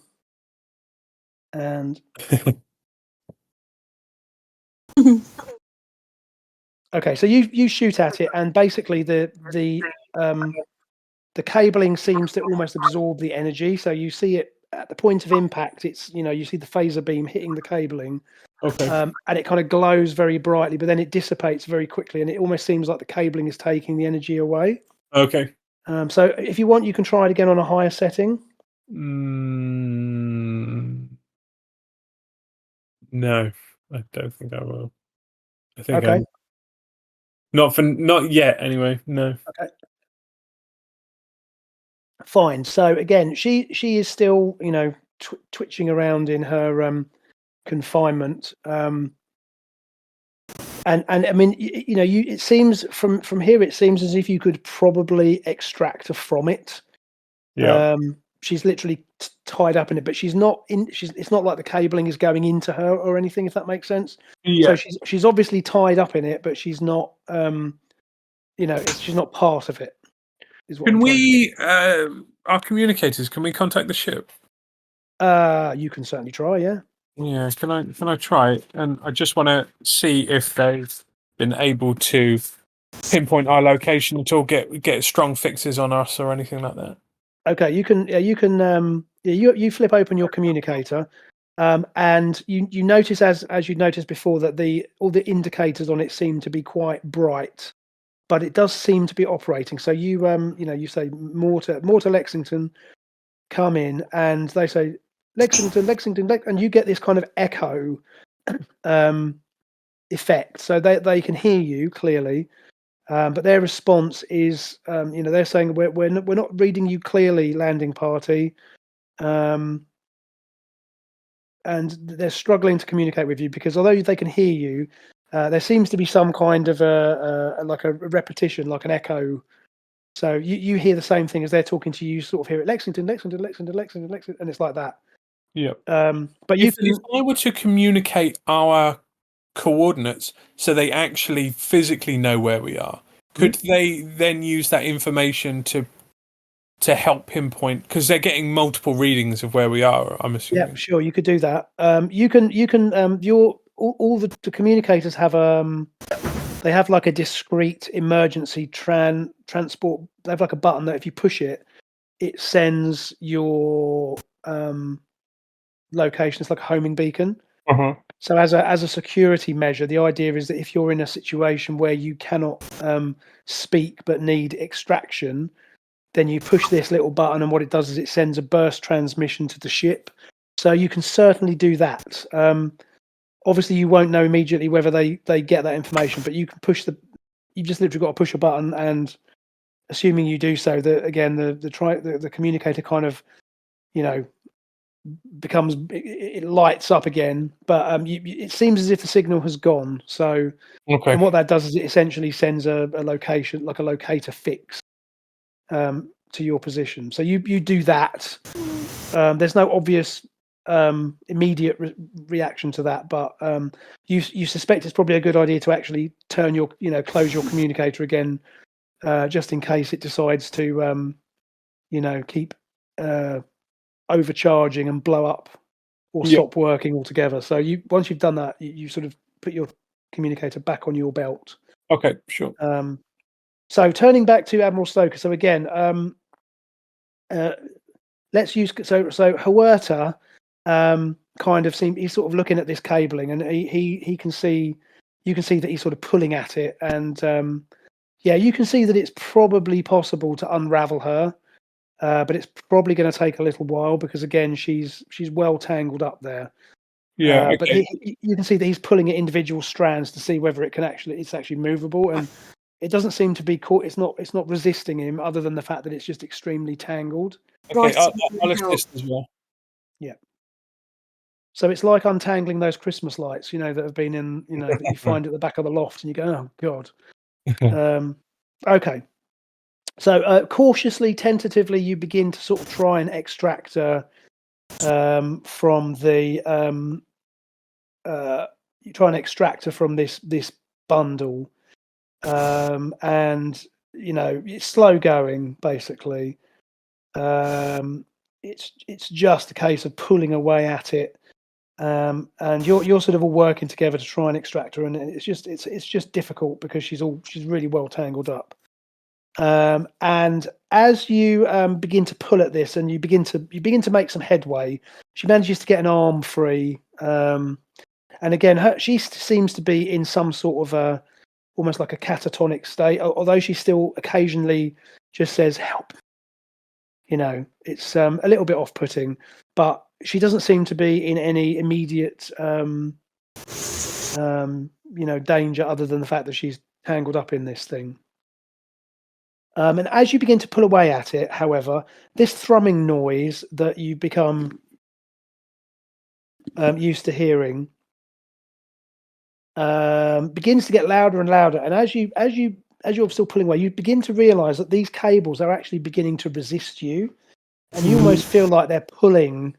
okay, so you shoot at it, and basically the cabling seems to almost absorb the energy. So you see it at the point of impact. It's you see the phaser beam hitting the cabling, and it kind of glows very brightly, but then it dissipates very quickly, and it almost seems like the cabling is taking the energy away. Okay. So if you want, you can try it again on a higher setting. No, I don't think I will. I think not yet. Anyway, no. Okay. Fine. So again, she is still twitching around in her confinement, and I mean it seems from here, it seems as if you could probably extract her from it. She's literally tied up in it, but she's not in. It's not like the cabling is going into her or anything, if that makes sense. So she's obviously tied up in it, but she's not. She's not part of it. Can we, our communicators? Can we contact the ship? You can certainly try. Yeah. Yeah. Can I try? And I just want to see if they've been able to pinpoint our location at all, get strong fixes on us or anything like that. Okay, you can you flip open your communicator, and you notice as you noticed before that all the indicators on it seem to be quite bright, but it does seem to be operating. So you say more to Lexington, come in, and they say Lexington, and you get this kind of echo effect. So they can hear you clearly. But their response is, they're saying we're not reading you clearly, landing party, and they're struggling to communicate with you because although they can hear you, there seems to be some kind of a repetition, like an echo. So you hear the same thing as they're talking to you. You sort of hear it, Lexington, and it's like that. Yeah. But if I were to communicate our coordinates so they actually physically know where we are, could they then use that information to help pinpoint, because they're getting multiple readings of where we are, I'm assuming? Yeah, sure, you could do that. You can all the communicators have they have like a discrete emergency transport. They have like a button that if you push it, it sends your location. It's like a homing beacon. So as a security measure, the idea is that if you're in a situation where you cannot speak but need extraction, then you push this little button, and what it does is it sends a burst transmission to the ship. So you can certainly do that. obviously you won't know immediately whether they get that information, but you can you just literally got to push a button, and assuming you do so, the communicator kind of, becomes, it lights up again, but it seems as if the signal has gone. So, Okay. and what that does is it essentially sends a location, like a locator fix, to your position. So you do that. There's no obvious immediate reaction to that, but you suspect it's probably a good idea to actually turn your, close your communicator again, just in case it decides to, keep overcharging and blow up or stop working altogether. So once you've done that, you sort of put your communicator back on your belt. Okay, sure. So turning back to Admiral Stoker. So again, let's use so Huerta kind of he's sort of looking at this cabling, and he can see, you can see that he's sort of pulling at it, and you can see that it's probably possible to unravel her, but it's probably going to take a little while because again she's well tangled up there. Yeah, but you can see that he's pulling at individual strands to see whether it's actually movable, and it doesn't seem to be caught. It's not resisting him, other than the fact that it's just extremely tangled. Okay, I'll assist as well. Yeah. So it's like untangling those Christmas lights, that have been in, that you find at the back of the loft, and you go, oh God. Okay. So cautiously, tentatively, you begin to sort of try and extract her from the. You try and extract her from this bundle, and it's slow going basically. It's just a case of pulling away at it, and you're sort of all working together to try and extract her, and it's just difficult because she's really well tangled up. And as you begin to pull at this, and you begin to make some headway, she manages to get an arm free. And again, she seems to be in some sort of almost like a catatonic state, although she still occasionally just says help. It's a little bit off-putting, but she doesn't seem to be in any immediate danger, other than the fact that she's tangled up in this thing. And as you begin to pull away at it, however, this thrumming noise that you become used to hearing begins to get louder and louder. And as you're still pulling away, you begin to realise that these cables are actually beginning to resist you, and you almost feel like they're pulling.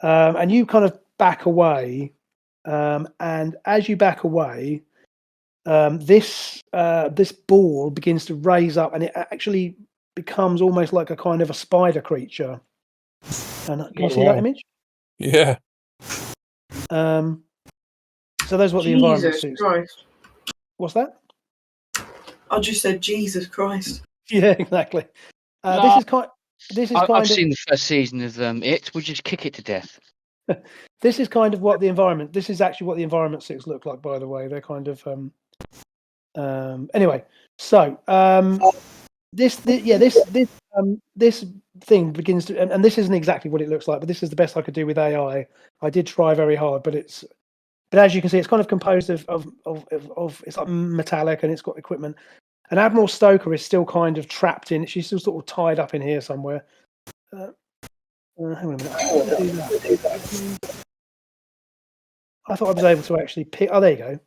And you kind of back away, and as you back away, this ball begins to raise up, and it actually becomes almost like a kind of a spider creature. And can you see that image? Yeah. So that's what the environment Jesus suits. Christ. What's that? I just said Jesus Christ. Yeah, exactly. No, This is kind I've of seen the first season of It. We just kick it to death. this is kind of what the environment. This is actually what the environment suits look like. By the way, they're kind of anyway. So this thing begins to, and this isn't exactly what it looks like, but this is the best I could do with AI. I did try very hard, but as you can see, it's kind of composed of it's like metallic, and it's got equipment. And Admiral Stoker is still kind of trapped in. She's still sort of tied up in here somewhere. Hang on a minute. I thought I was able to actually pick. Oh, there you go.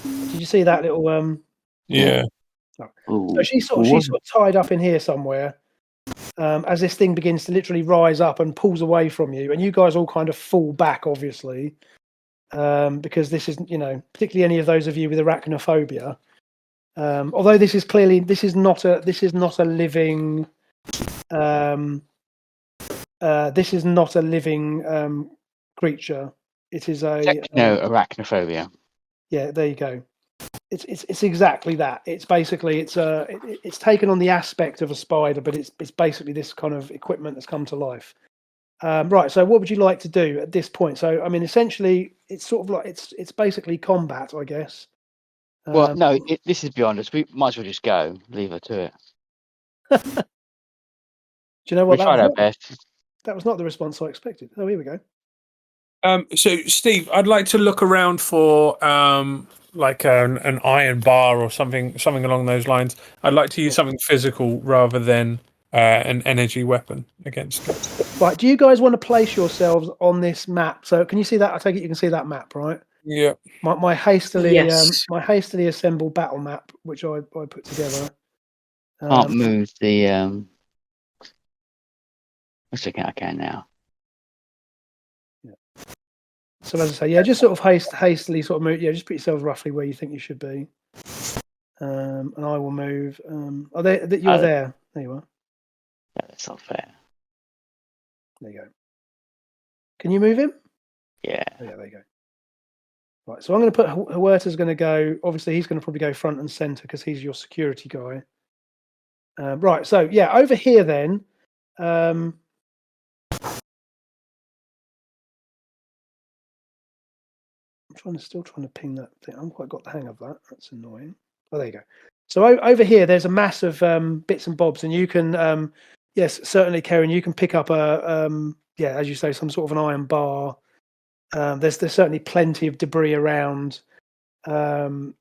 Did you see that little? Yeah. So she's sort of tied up in here somewhere. As this thing begins to literally rise up and pulls away from you, and you guys all kind of fall back, obviously, because this isn't, particularly any of those of you with arachnophobia. Although this is not a living, this is not a living creature. It is a arachnophobia. Yeah, there you go. It's exactly that. It's basically it's taken on the aspect of a spider, but it's basically this kind of equipment that's come to life. Right. So what would you like to do at this point? So I mean, essentially, it's sort of like it's basically combat, I guess. Well, no, this is beyond us. We might as well just go. Leave her to it. Do you know what? We tried our best. That was not the response I expected. Oh, here we go. So, Steve, I'd like to look around for like an iron bar or something along those lines. I'd like to use something physical rather than an energy weapon against it. Right. Do you guys want to place yourselves on this map? So can you see that? I take it you can see that map, right? Yeah. My hastily Yes. my hastily assembled battle map, which I put together. Can't move the. Let's check out. I can now. So as I say, yeah, just sort of hastily sort of move. Yeah, just put yourselves roughly where you think you should be. And I will move. Oh, you're there. There you are. Yeah, that's not fair. There you go. Can you move him? Yeah. Oh, yeah, there you go. Right, so I'm going to put Huerta's going to go. Obviously, he's going to probably go front and center because he's your security guy. Right, so yeah, over here then. I'm still trying to ping that thing. I haven't quite got the hang of that. That's annoying. Oh, there you go. So over here, there's a mass of bits and bobs, and you can, yes, certainly, Kerrin, you can pick up a, yeah, as you say, some sort of an iron bar. There's certainly plenty of debris around, and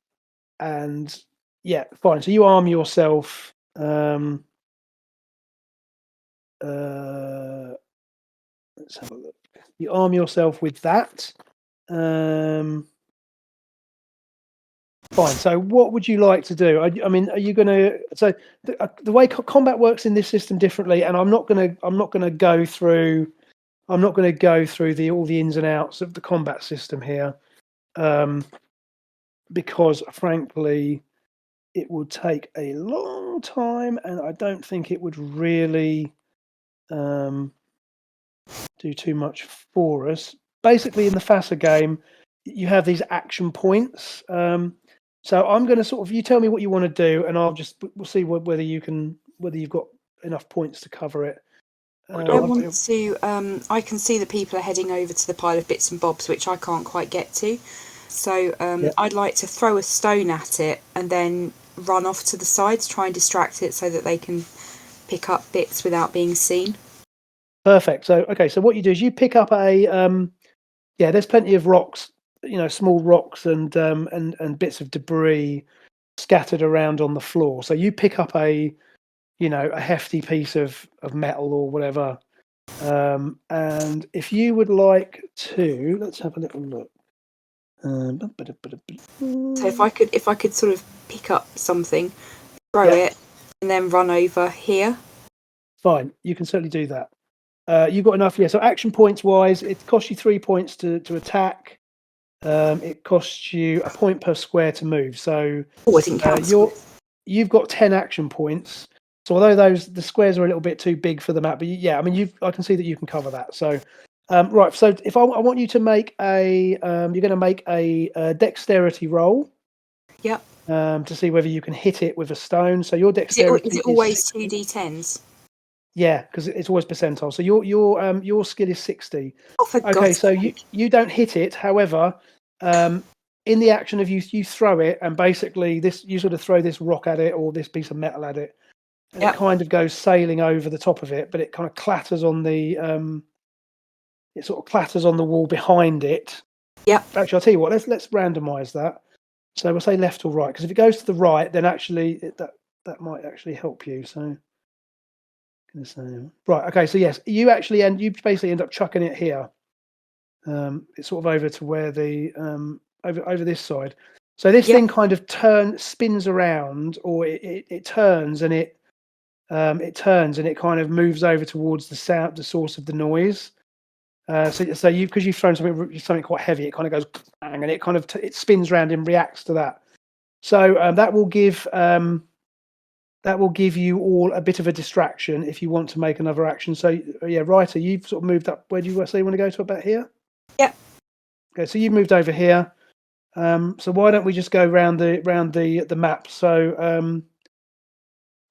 yeah, fine. So you arm yourself. Let's have a look. You arm yourself with that. Fine. So, what would you like to do? I mean, are you going to? So, the way combat works in this system differently, and I'm not going to go through all the ins and outs of the combat system here, because frankly, it would take a long time, and I don't think it would really do too much for us. Basically, in the FASA game, you have these action points. So I'm going to sort of, you tell me what you want to do, and we'll see whether you've got enough points to cover it. I want to. I can see that people are heading over to the pile of bits and bobs, which I can't quite get to. So I'd like to throw a stone at it and then run off to the sides, try and distract it so that they can pick up bits without being seen. Perfect. So so what you do is you pick up a there's plenty of rocks, small rocks and bits of debris scattered around on the floor. So you pick up a hefty piece of metal or whatever, and if you would like to, let's have a little look. So if I could sort of pick up something, throw it, and then run over here. Fine, you can certainly do that. You've got enough, so action points wise, it costs you 3 points to attack. It costs you a point per square to move. So I didn't count. You've got 10 action points. So although the squares are a little bit too big for the map, but I can see that you can cover that. So right, so if I want you to make you're going to make a dexterity roll. Yep. To see whether you can hit it with a stone. So your dexterity is it always 2d10s? Yeah, because it's always percentile. So your skill is 60. Oh, for God's sake. So you don't hit it. However, in the action of you throw it, and basically you sort of throw this rock at it or this piece of metal at it, and it kind of goes sailing over the top of it, but it kind of clatters on the wall behind it. Yep. Actually, I'll tell you what. Let's randomize that. So we'll say left or right, because if it goes to the right, then actually that might actually help you. So. Right. Okay. So yes, you basically end up chucking it here. It's sort of over to where the over this side. So this thing kind of spins around, or it turns and it kind of moves over towards the source of the noise. So because you've thrown something quite heavy, it kind of goes bang, and it kind of it spins around and reacts to that. So that will give you all a bit of a distraction if you want to make another action. So Reiter, you've sort of moved up. Where do you say you want to go to? About here? Yep. Okay, so you've moved over here. So why don't we just go round the map? So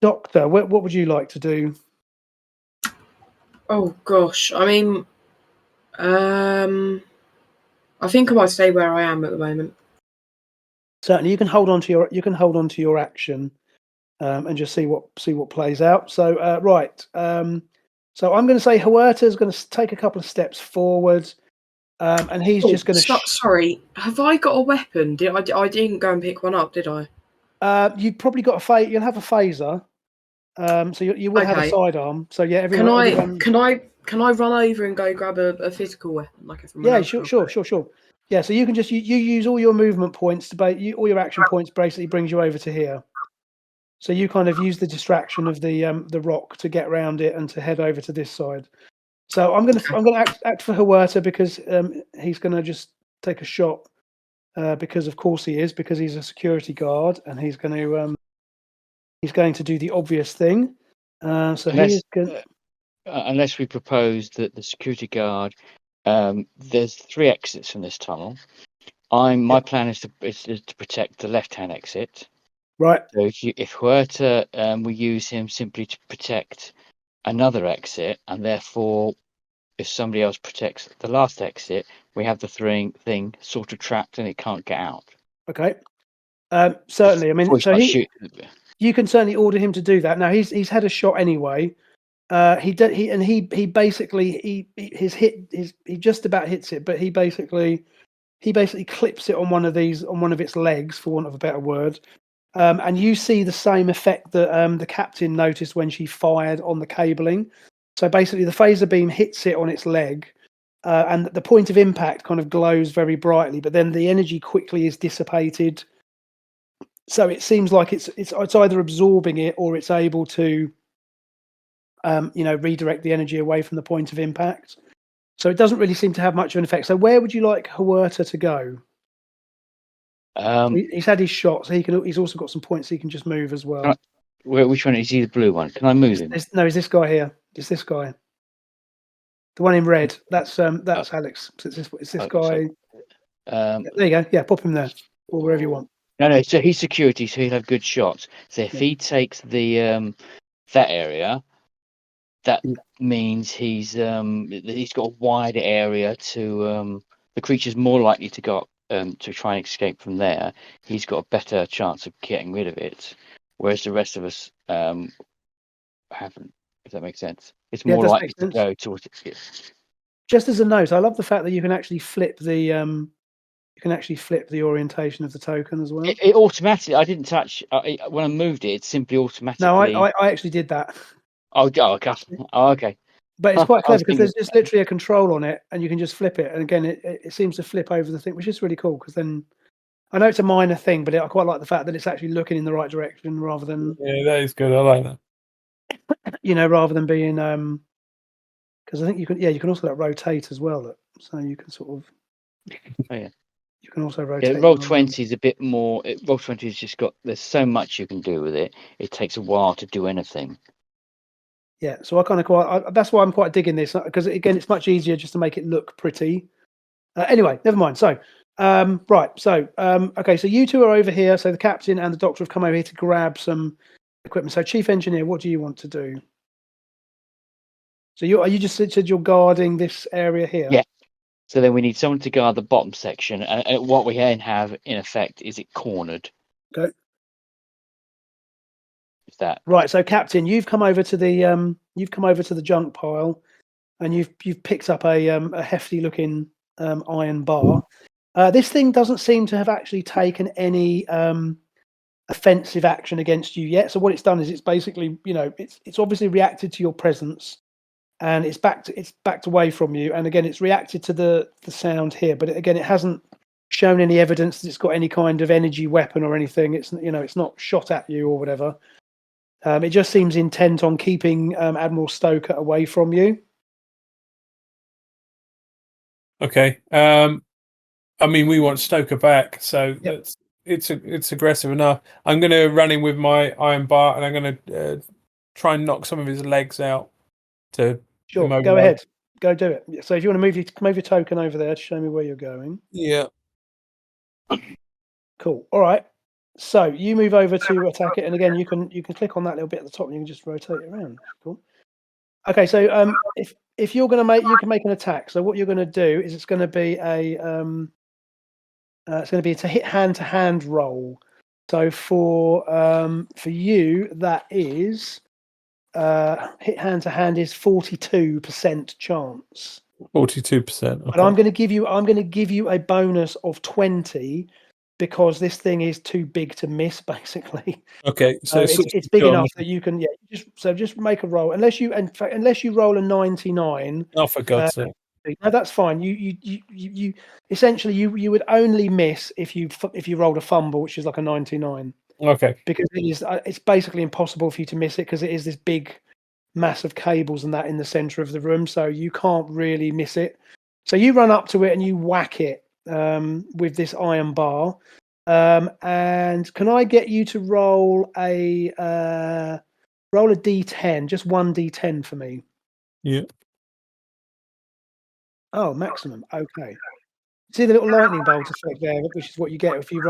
Doctor, what would you like to do? Oh gosh, I mean, I think I might stay where I am at the moment. Certainly, you can hold on to your action. And just see what plays out. So right, so I'm going to say Huerta is going to take a couple of steps forward. And he's just going to. Sorry, have I got a weapon? I didn't go and pick one up, did I? You've probably got you'll have a phaser. So you will have a Okay. sidearm. So yeah, everyone. Can I run over and go grab a physical weapon like from Yeah, sure. Yeah, so you can just you use all your movement points to all your action points basically brings you over to here. So you kind of use the distraction of the rock to get around it and to head over to this side. So I'm gonna act for Huerta because he's gonna just take a shot because of course he is, because he's a security guard and he's going to do the obvious thing. Unless we propose that the security guard, there's 3 exits from this tunnel. My plan is to protect the left-hand exit. Right. So if Huerta, we use him simply to protect another exit, and therefore, if somebody else protects the last exit, we have the thing sort of trapped and it can't get out. Okay. Certainly. I mean, so you can certainly order him to do that. Now he's had a shot anyway. He basically he just about hits it, but he basically clips it on one of its legs, for want of a better word. And you see the same effect that the captain noticed when she fired on the cabling. So basically, the phaser beam hits it on its leg, and the point of impact kind of glows very brightly, but then the energy quickly is dissipated. So it seems like it's either absorbing it or it's able to, redirect the energy away from the point of impact. So it doesn't really seem to have much of an effect. So where would you like Huerta to go? He's had his shot, so he's also got some points he can just move as well. Which one is he? The blue one? Can I move him? No, is this guy here? It's this guy. The one in red. That's Alex. It's this guy. There you go. Yeah, pop him there or wherever you want. No. So he's security, so he'll have good shots. So if he takes the that area, that means he's got a wider area to the creature's more likely to go to try and escape from there. He's got a better chance of getting rid of it, whereas the rest of us haven't. If that makes sense, it's more likely to go towards it. Just as a note, I love the fact that you can actually flip the orientation of the token as well. It automatically. I didn't touch when I moved it. It simply automatically. No, I actually did that. Oh, okay. But it's quite clever because there's just literally a control on it, and you can just flip it. And again, it seems to flip over the thing, which is really cool. Because then, I know it's a minor thing, but I quite like the fact that it's actually looking in the right direction rather than. Yeah, that is good. I like that. Rather than being because I think you can also rotate as well. So you can sort of. Oh yeah. You can also rotate. Yeah, Roll20 is a bit more. Roll20 has just got. There's so much you can do with it. It takes a while to do anything. Yeah, so I kind of that's why I'm quite digging this, because again, it's much easier just to make it look pretty. Anyway, never mind. So, right. So, okay. So you two are over here. So the captain and the doctor have come over here to grab some equipment. So, chief engineer, what do you want to do? So you just said you're guarding this area here. Yeah. So then we need someone to guard the bottom section, and what we then have in effect is it cornered. Okay. Is that right? So, captain, you've come over to the junk pile, and you've picked up a hefty looking iron bar. This thing doesn't seem to have actually taken any offensive action against you yet. So what it's done is it's basically, it's obviously reacted to your presence, and it's backed away from you. And again, it's reacted to the sound here, but it hasn't shown any evidence that it's got any kind of energy weapon or anything. It's it's not shot at you or whatever. It just seems intent on keeping Admiral Stoker away from you. Okay. I mean, we want Stoker back, so Yep. it's aggressive enough. I'm going to run in with my iron bar, and I'm going to try and knock some of his legs out. Sure, go ahead, go do it. So if you want to move your token over there to show me where you're going. Yeah. Cool. All right. So you move over to attack it, and again, you can click on that little bit at the top, and you can just rotate it around. Cool. Okay. So if you're going to you can make an attack. So what you're going to do is it's going to be to hit hand-to-hand roll. So for you, that is hit hand-to-hand is 42% chance. 42%. But I'm going to give you a bonus of 20 because this thing is too big to miss, basically. Okay, so it's big enough that you can just make a roll. Unless you roll a 99. Oh, for God's sake! No, that's fine. You essentially you would only miss if you rolled a fumble, which is like a 99. Okay, Because it's basically impossible for you to miss it because it is this big mass of cables and that in the center of the room, so you can't really miss it. So you run up to it and you whack it with this iron bar. And can I get you to roll a d10, just one d10 for me? yeah. Oh, maximum. Okay. See the little lightning bolt effect there, which is what you get if you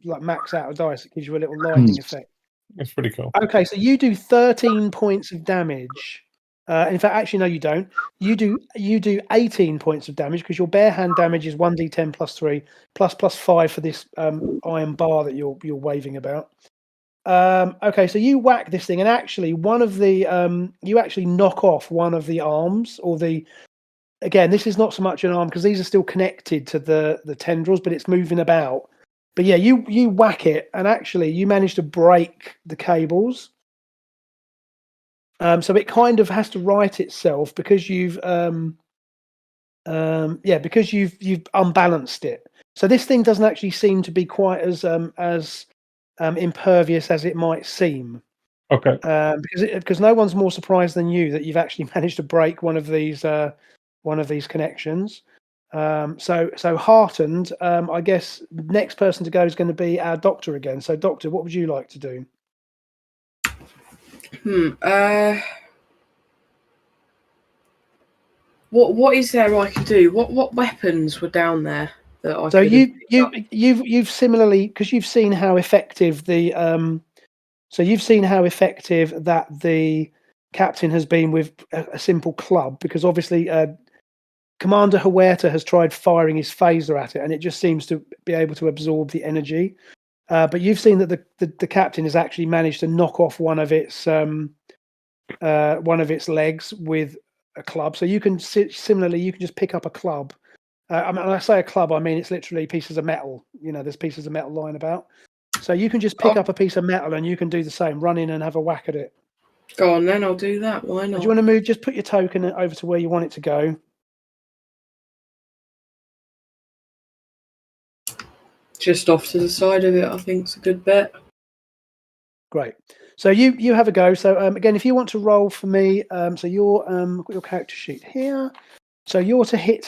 like max out a dice. It gives you a little lightning effect. That's pretty cool. Okay, so you do 13 points of damage. In fact, actually, no, you don't. You do 18 points of damage because your bare hand damage is 1d10 plus 3 plus 5 for this iron bar that you're waving about. Okay, so you whack this thing, and actually, one of the you actually knock off one of the arms, or the. Again, this is not so much an arm because these are still connected to the tendrils, but it's moving about. But yeah, you whack it, and actually you manage to break the cables. So it kind of has to right itself because you've because you've unbalanced it. So this thing doesn't actually seem to be quite as impervious as it might seem. Okay. Because no one's more surprised than you that you've actually managed to break one of these connections. So heartened, I guess next person to go is going to be our doctor again. So doctor, what would you like to do? What is there I can do? What weapons were down there that I? So you've similarly, because you've seen how effective the that the captain has been with a simple club, because obviously Commander Huerta has tried firing his phaser at it, and it just seems to be able to absorb the energy. But you've seen that the captain has actually managed to knock off one of its legs with a club. So you can you can just pick up a club. I mean, when I say a club, I mean it's literally pieces of metal. You know, there's pieces of metal lying about. So you can just pick up a piece of metal, and you can do the same. Run in and have a whack at it. Go on, then I'll do that. Why not? Do you want to move? Just put your token over to where you want it to go. Just off to the side of it, I think it's a good bet. Great. So you have a go. So again, if you want to roll for me, so your got your character sheet here. So your to hit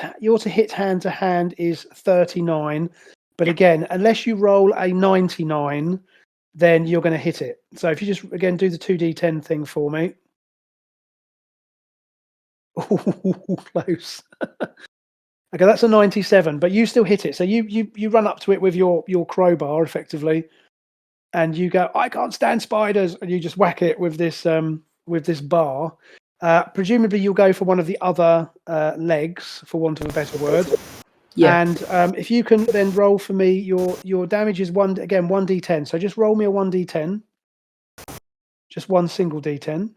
hand to hand is 39, but again, unless you roll a 99, then you're going to hit it. So if you just again do the 2d10 thing for me. Ooh, close. Okay, that's a 97, but you still hit it. So you run up to it with your crowbar effectively, and you go, "I can't stand spiders," and you just whack it with this bar. Presumably, you'll go for one of the other legs, for want of a better word. Yeah. And if you can then roll for me, your damage is 1d10. So just roll me a 1d10. Just one single d10.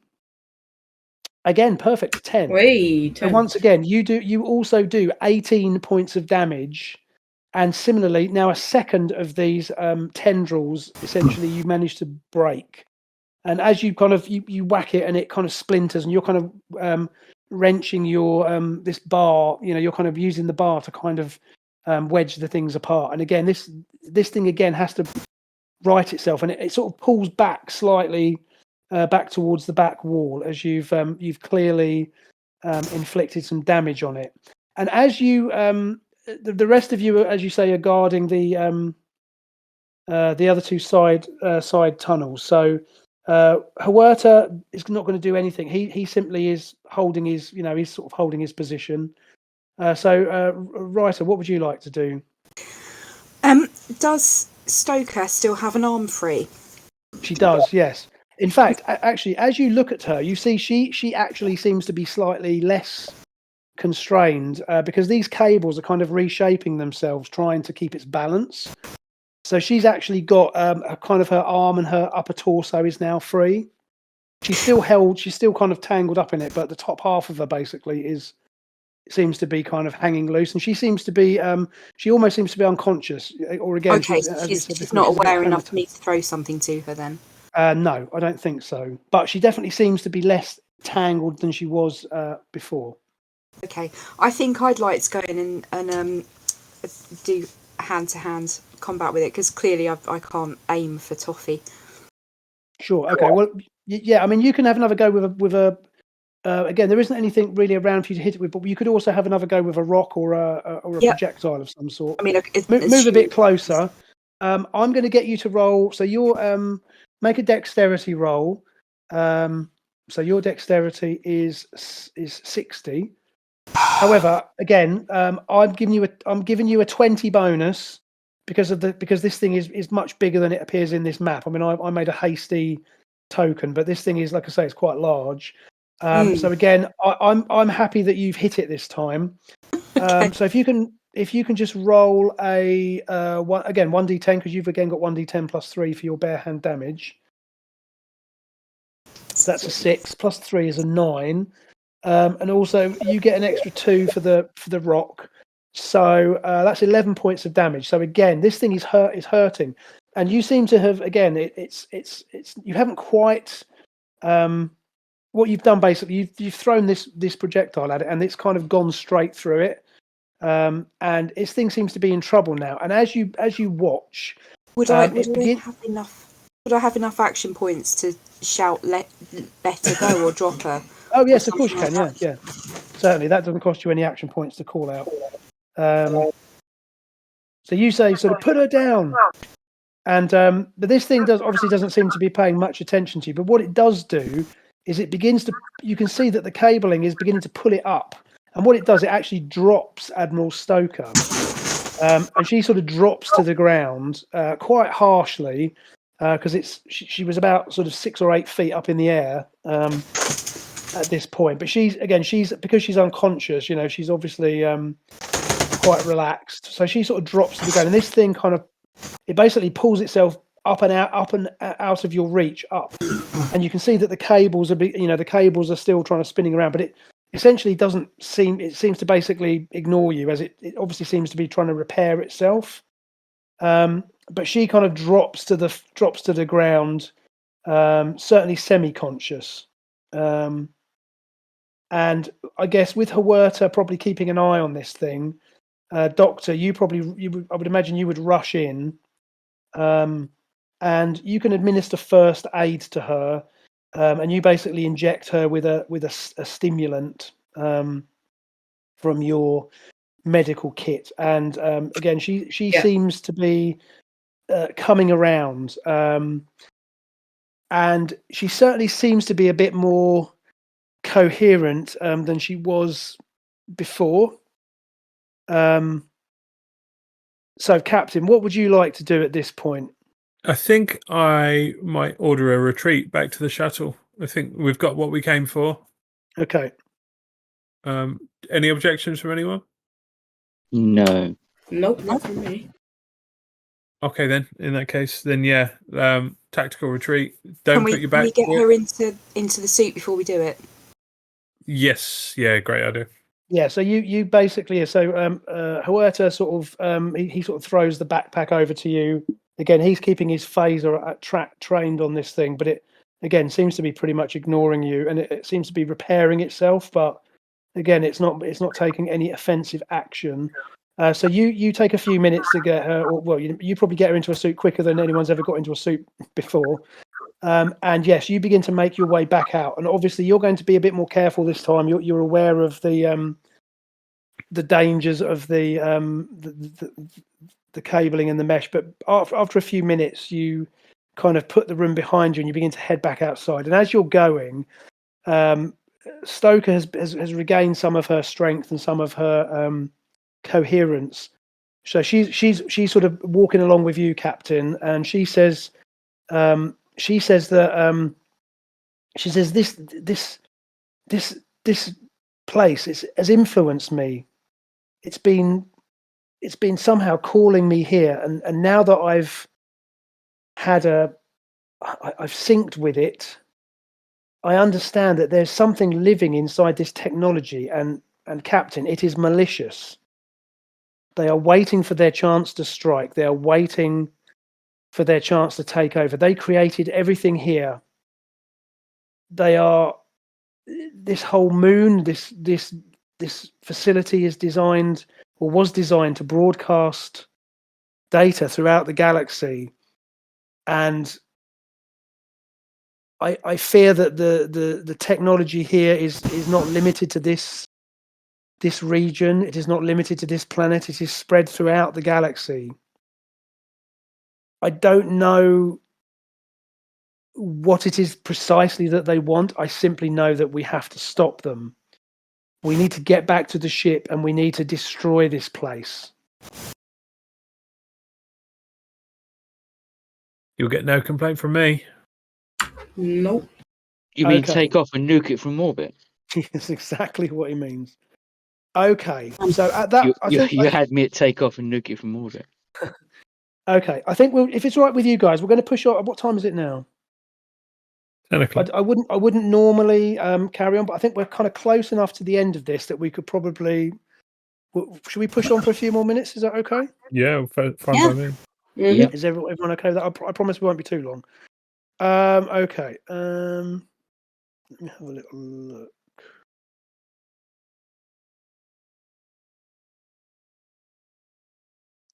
Again, perfect 10. Wait. So once again, you also do 18 points of damage, and similarly, now a second of these tendrils essentially you manage to break. And as you kind of you whack it, and it kind of splinters, and you're kind of wrenching your this bar. You know, you're kind of using the bar to kind of wedge the things apart. And again, this thing again has to right itself, and it sort of pulls back slightly. Back towards the back wall as you've clearly inflicted some damage on it, and as you the rest of you, as you say, are guarding the other two side tunnels. So Huerta is not going to do anything. He simply is holding his he's sort of holding his position. So Reiter, what would you like to do? Does Stoker still have an arm free? She does, yes. In fact, actually, as you look at her, you see she actually seems to be slightly less constrained because these cables are kind of reshaping themselves, trying to keep its balance. So she's actually got a kind of her arm and her upper torso is now free. She's still kind of tangled up in it, but the top half of her basically is seems to be kind of hanging loose, and she seems to be she almost seems to be unconscious, or again, Okay, she's, so as we she's said before, not she's a bit aware enough for me comatose. to throw something to her then. No, I don't think so, but she definitely seems to be less tangled than she was before. Okay, I think I'd like to go in and do hand-to-hand combat with it, because clearly I can't aim for toffee. Sure. Okay. Well, yeah. I mean, you can have another go with a. Again, there isn't anything really around for you to hit it with, but you could also have another go with a rock or a Yep. projectile of some sort. I mean, Move a bit closer. I'm going to get you to roll. So you're make a dexterity roll. So your dexterity is 60. However, again, I'm giving you a 20 bonus because this thing is much bigger than it appears in this map. I mean, I made a hasty token, but this thing is, like I say, it's quite large. So again, I'm happy that you've hit it this time. Okay. So if you can just roll a 1d10, because you've again got 1d10 plus 3 for your bare hand damage. So that's a 6 plus 3 is a 9. And also you get an extra 2 for the rock, so that's 11 points of damage. So again, this thing is hurting, and you seem to have, again, it's you haven't quite what you've done. Basically, you've thrown this projectile at it, and it's kind of gone straight through it, and this thing seems to be in trouble now. And as you watch, Would I have enough action points to shout let her go or drop her? Oh yes, of course you can. Yeah, certainly. That doesn't cost you any action points to call out. So you say, sort of, put her down, and but this thing obviously doesn't seem to be paying much attention to you. But what it does do is it begins to. You can see that the cabling is beginning to pull it up, and what it does, it actually drops Admiral Stoker, and she sort of drops to the ground quite harshly, because she was about sort of 6 or 8 feet up in the air at this point. But she's because she's unconscious, she's obviously quite relaxed, so she sort of drops to the ground, and this thing it basically pulls itself up and out of your reach, up, and you can see that the cables are still trying to spinning around, but it essentially seems to basically ignore you, as it obviously seems to be trying to repair itself. But she kind of drops to the ground, certainly semi-conscious. And I guess with Huerta probably keeping an eye on this thing, Doctor, I would imagine you would rush in, and you can administer first aid to her, and you basically inject her with a stimulant from your medical kit. And again, she seems to be coming around, and she certainly seems to be a bit more coherent than she was before. So, Captain, what would you like to do at this point? I think I might order a retreat back to the shuttle. I think we've got what we came for. Okay. Any objections from anyone? No. Nope, not from me. Okay, then. In that case, then yeah, tactical retreat. Don't put your back. Can we get her into the suit before we do it? Yes. Yeah. Great idea. Yeah. So you basically, Huerta sort of he sort of throws the backpack over to you. Again, he's keeping his phaser trained on this thing, but it again seems to be pretty much ignoring you, and it seems to be repairing itself. But again, it's not taking any offensive action. So you take a few minutes to get her, or well, you probably get her into a suit quicker than anyone's ever got into a suit before. And yes, you begin to make your way back out, and obviously you're going to be a bit more careful this time. You're aware of the dangers of the cabling and the mesh, but after a few minutes, you kind of put the room behind you and you begin to head back outside. And as you're going, Stoker has regained some of her strength and some of her coherence. So she's sort of walking along with you, Captain, and she says that this place has influenced me. It's been somehow calling me here, and now that I've synced with it, I understand that there's something living inside this technology, and and Captain, it is malicious. They are waiting for their chance to strike. They are waiting for their chance to take over. They created everything here. They are this whole moon. This facility is designed or was designed to broadcast data throughout the galaxy, and I fear that the technology here is not limited to this region. It is not limited to this planet. It is spread throughout the galaxy. I don't know what it is precisely that they want. I simply know that we have to stop them. We need to get back to the ship and we need to destroy this place. You'll get no complaint from me. Nope. You mean Okay. take off and nuke it from orbit? That's exactly what he means. Okay, so at that, You had me at take off and nuke it from orbit. Okay, I think if it's all right with you guys, we're going to push on. What time is it now? 10 o'clock. I wouldn't normally carry on, but I think we're kind of close enough to the end of this that we could probably. Should we push on for a few more minutes? Is that okay? Yeah, fine by me. Yeah. Is everyone okay with that? I promise we won't be too long. Okay. Let me have a little look.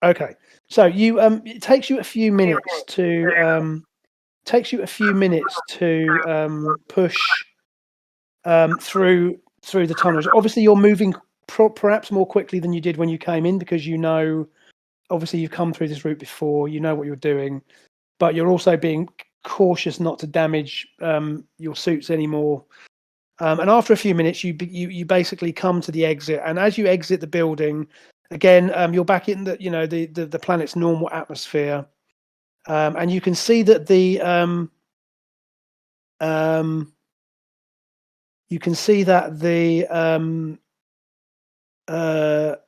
Okay, so you it takes you a few minutes to push through the tunnels. Obviously, you're moving perhaps more quickly than you did when you came in because you know, obviously, you've come through this route before. You know what you're doing, but you're also being cautious not to damage your suits anymore. And after a few minutes, you basically come to the exit, and as you exit the building. Again, you're back in the planet's normal atmosphere, and you can see that the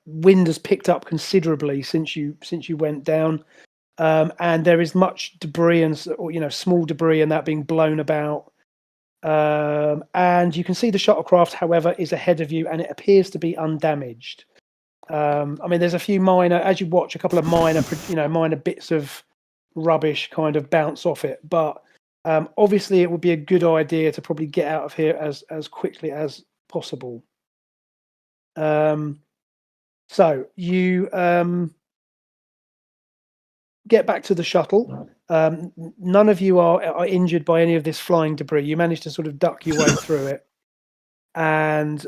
wind has picked up considerably since you went down, and there is much debris and small debris and that being blown about. And you can see the shuttlecraft, however, is ahead of you, and it appears to be undamaged. I mean, there's a few minor, as you watch, a couple of minor bits of rubbish kind of bounce off it. But obviously, it would be a good idea to probably get out of here as quickly as possible. So you get back to the shuttle. None of you are injured by any of this flying debris. You managed to sort of duck your way through it. And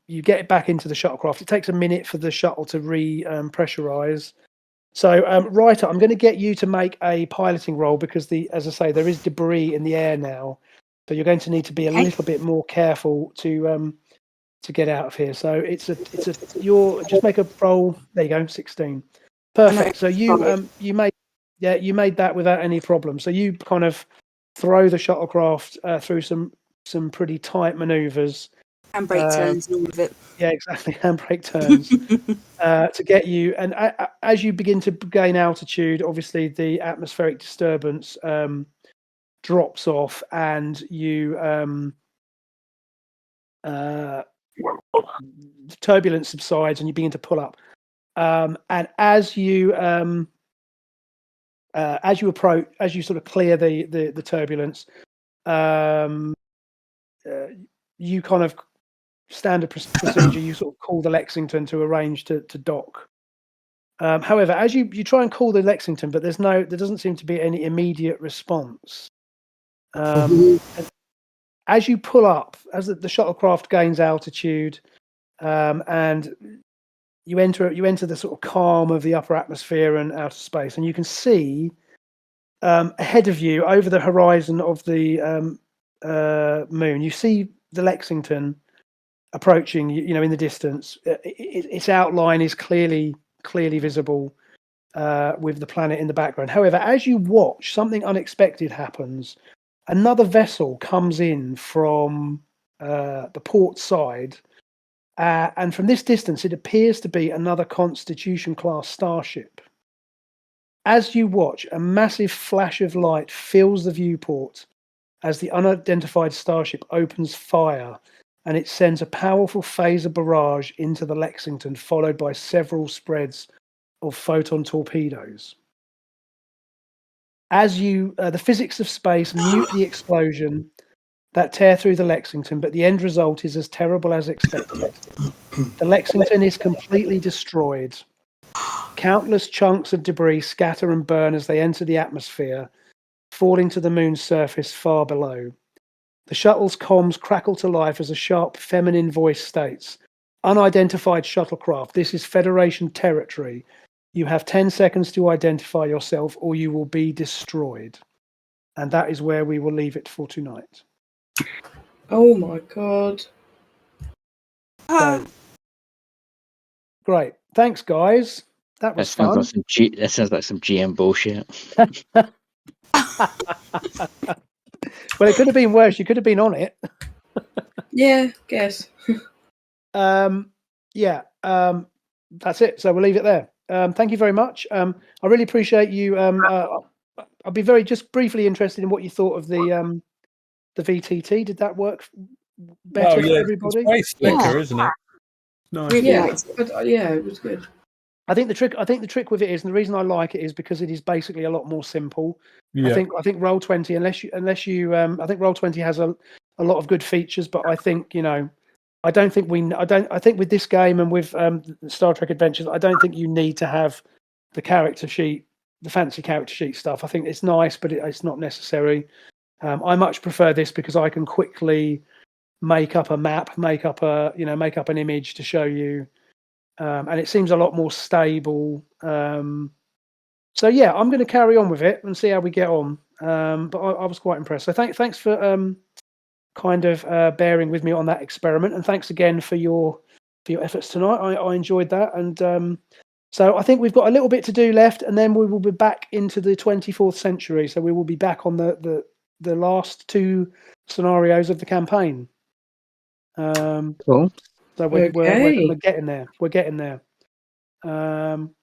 you get back into the shuttlecraft. It takes a minute for the shuttle to pressurize. So, Reiter, I'm going to get you to make a piloting roll because, as I say, there is debris in the air now. So you're going to need to be a little bit more careful to get out of here. So you're just make a roll. There you go, 16. Perfect. So you made that without any problem. So you kind of throw the shuttlecraft through some pretty tight maneuvers. Handbrake turns and all of it. Yeah, exactly. Handbrake turns to get you. And as you begin to gain altitude, obviously the atmospheric disturbance drops off, and you turbulence subsides, and you begin to pull up. And as you approach, as you sort of clear the turbulence, you kind of standard procedure. You sort of call the Lexington to arrange to dock. However, as you try and call the Lexington, but there doesn't seem to be any immediate response. As you pull up, as the shuttlecraft gains altitude, and you enter the sort of calm of the upper atmosphere and outer space, and you can see ahead of you over the horizon of the moon, you see the Lexington approaching, in the distance. Its outline is clearly visible with the planet in the background. However, as you watch, something unexpected happens. Another vessel comes in from the port side, and from this distance, it appears to be another Constitution-class starship. As you watch, a massive flash of light fills the viewport as the unidentified starship opens fire, and it sends a powerful phaser barrage into the Lexington, followed by several spreads of photon torpedoes. As the physics of space mute the explosion that tear through the Lexington, but the end result is as terrible as expected. The Lexington is completely destroyed. Countless chunks of debris scatter and burn as they enter the atmosphere, falling to the moon's surface far below. The shuttle's comms crackle to life as a sharp feminine voice states, "Unidentified shuttlecraft, this is Federation territory. You have 10 seconds to identify yourself or you will be destroyed." And that is where we will leave it for tonight. Oh my god. So, great. Thanks, guys. That was fun. That sounds like some GM bullshit. Well, it could have been worse. You could have been on it. Yeah, guess. That's it. So we'll leave it there. Thank you very much. I really appreciate you. I'll be just briefly interested in what you thought of the VTT. Did that work better for everybody? It's way slicker, isn't it? Nice. Really Yeah, liked it. but, yeah, it was good. I think the trick with it is, and the reason I like it is because it is basically a lot more simple. Yeah. I think Roll20, unless you I think Roll20 has a lot of good features, but I think I think with this game and with Star Trek Adventures, I don't think you need to have the character sheet, the fancy character sheet stuff. I think it's nice, but it's not necessary. I much prefer this because I can quickly make up a map, make up an image to show you. And it seems a lot more stable. So yeah, I'm going to carry on with it and see how we get on. But I was quite impressed. So thanks for kind of bearing with me on that experiment, and thanks again for your efforts tonight. I enjoyed that, and so I think we've got a little bit to do left, and then we will be back into the 24th century. So we will be back on the last two scenarios of the campaign. Cool. So we're getting there. We're getting there.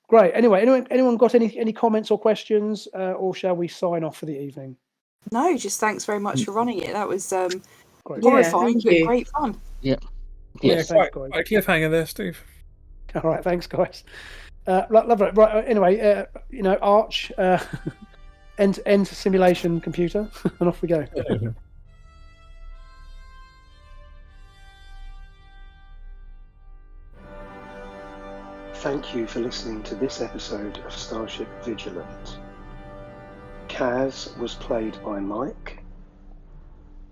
Great. Anyway, anyone got any comments or questions, or shall we sign off for the evening? No, just thanks very much for running it. That was Great. horrifying, thank but you. great fun. Yeah, Thanks, quite guys. a cliffhanger there, Steve. All right, thanks, guys. Lovely. Right. Anyway, Arch, end simulation computer, and off we go. Thank you for listening to this episode of Starship Vigilant. Kaz was played by Mike.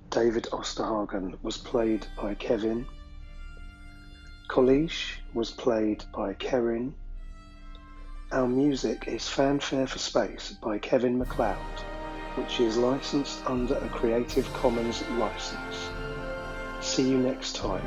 David Osterhagen was played by Kevin. Kolish was played by Kerrin. Our music is Fanfare for Space by Kevin MacLeod, which is licensed under a Creative Commons license. See you next time.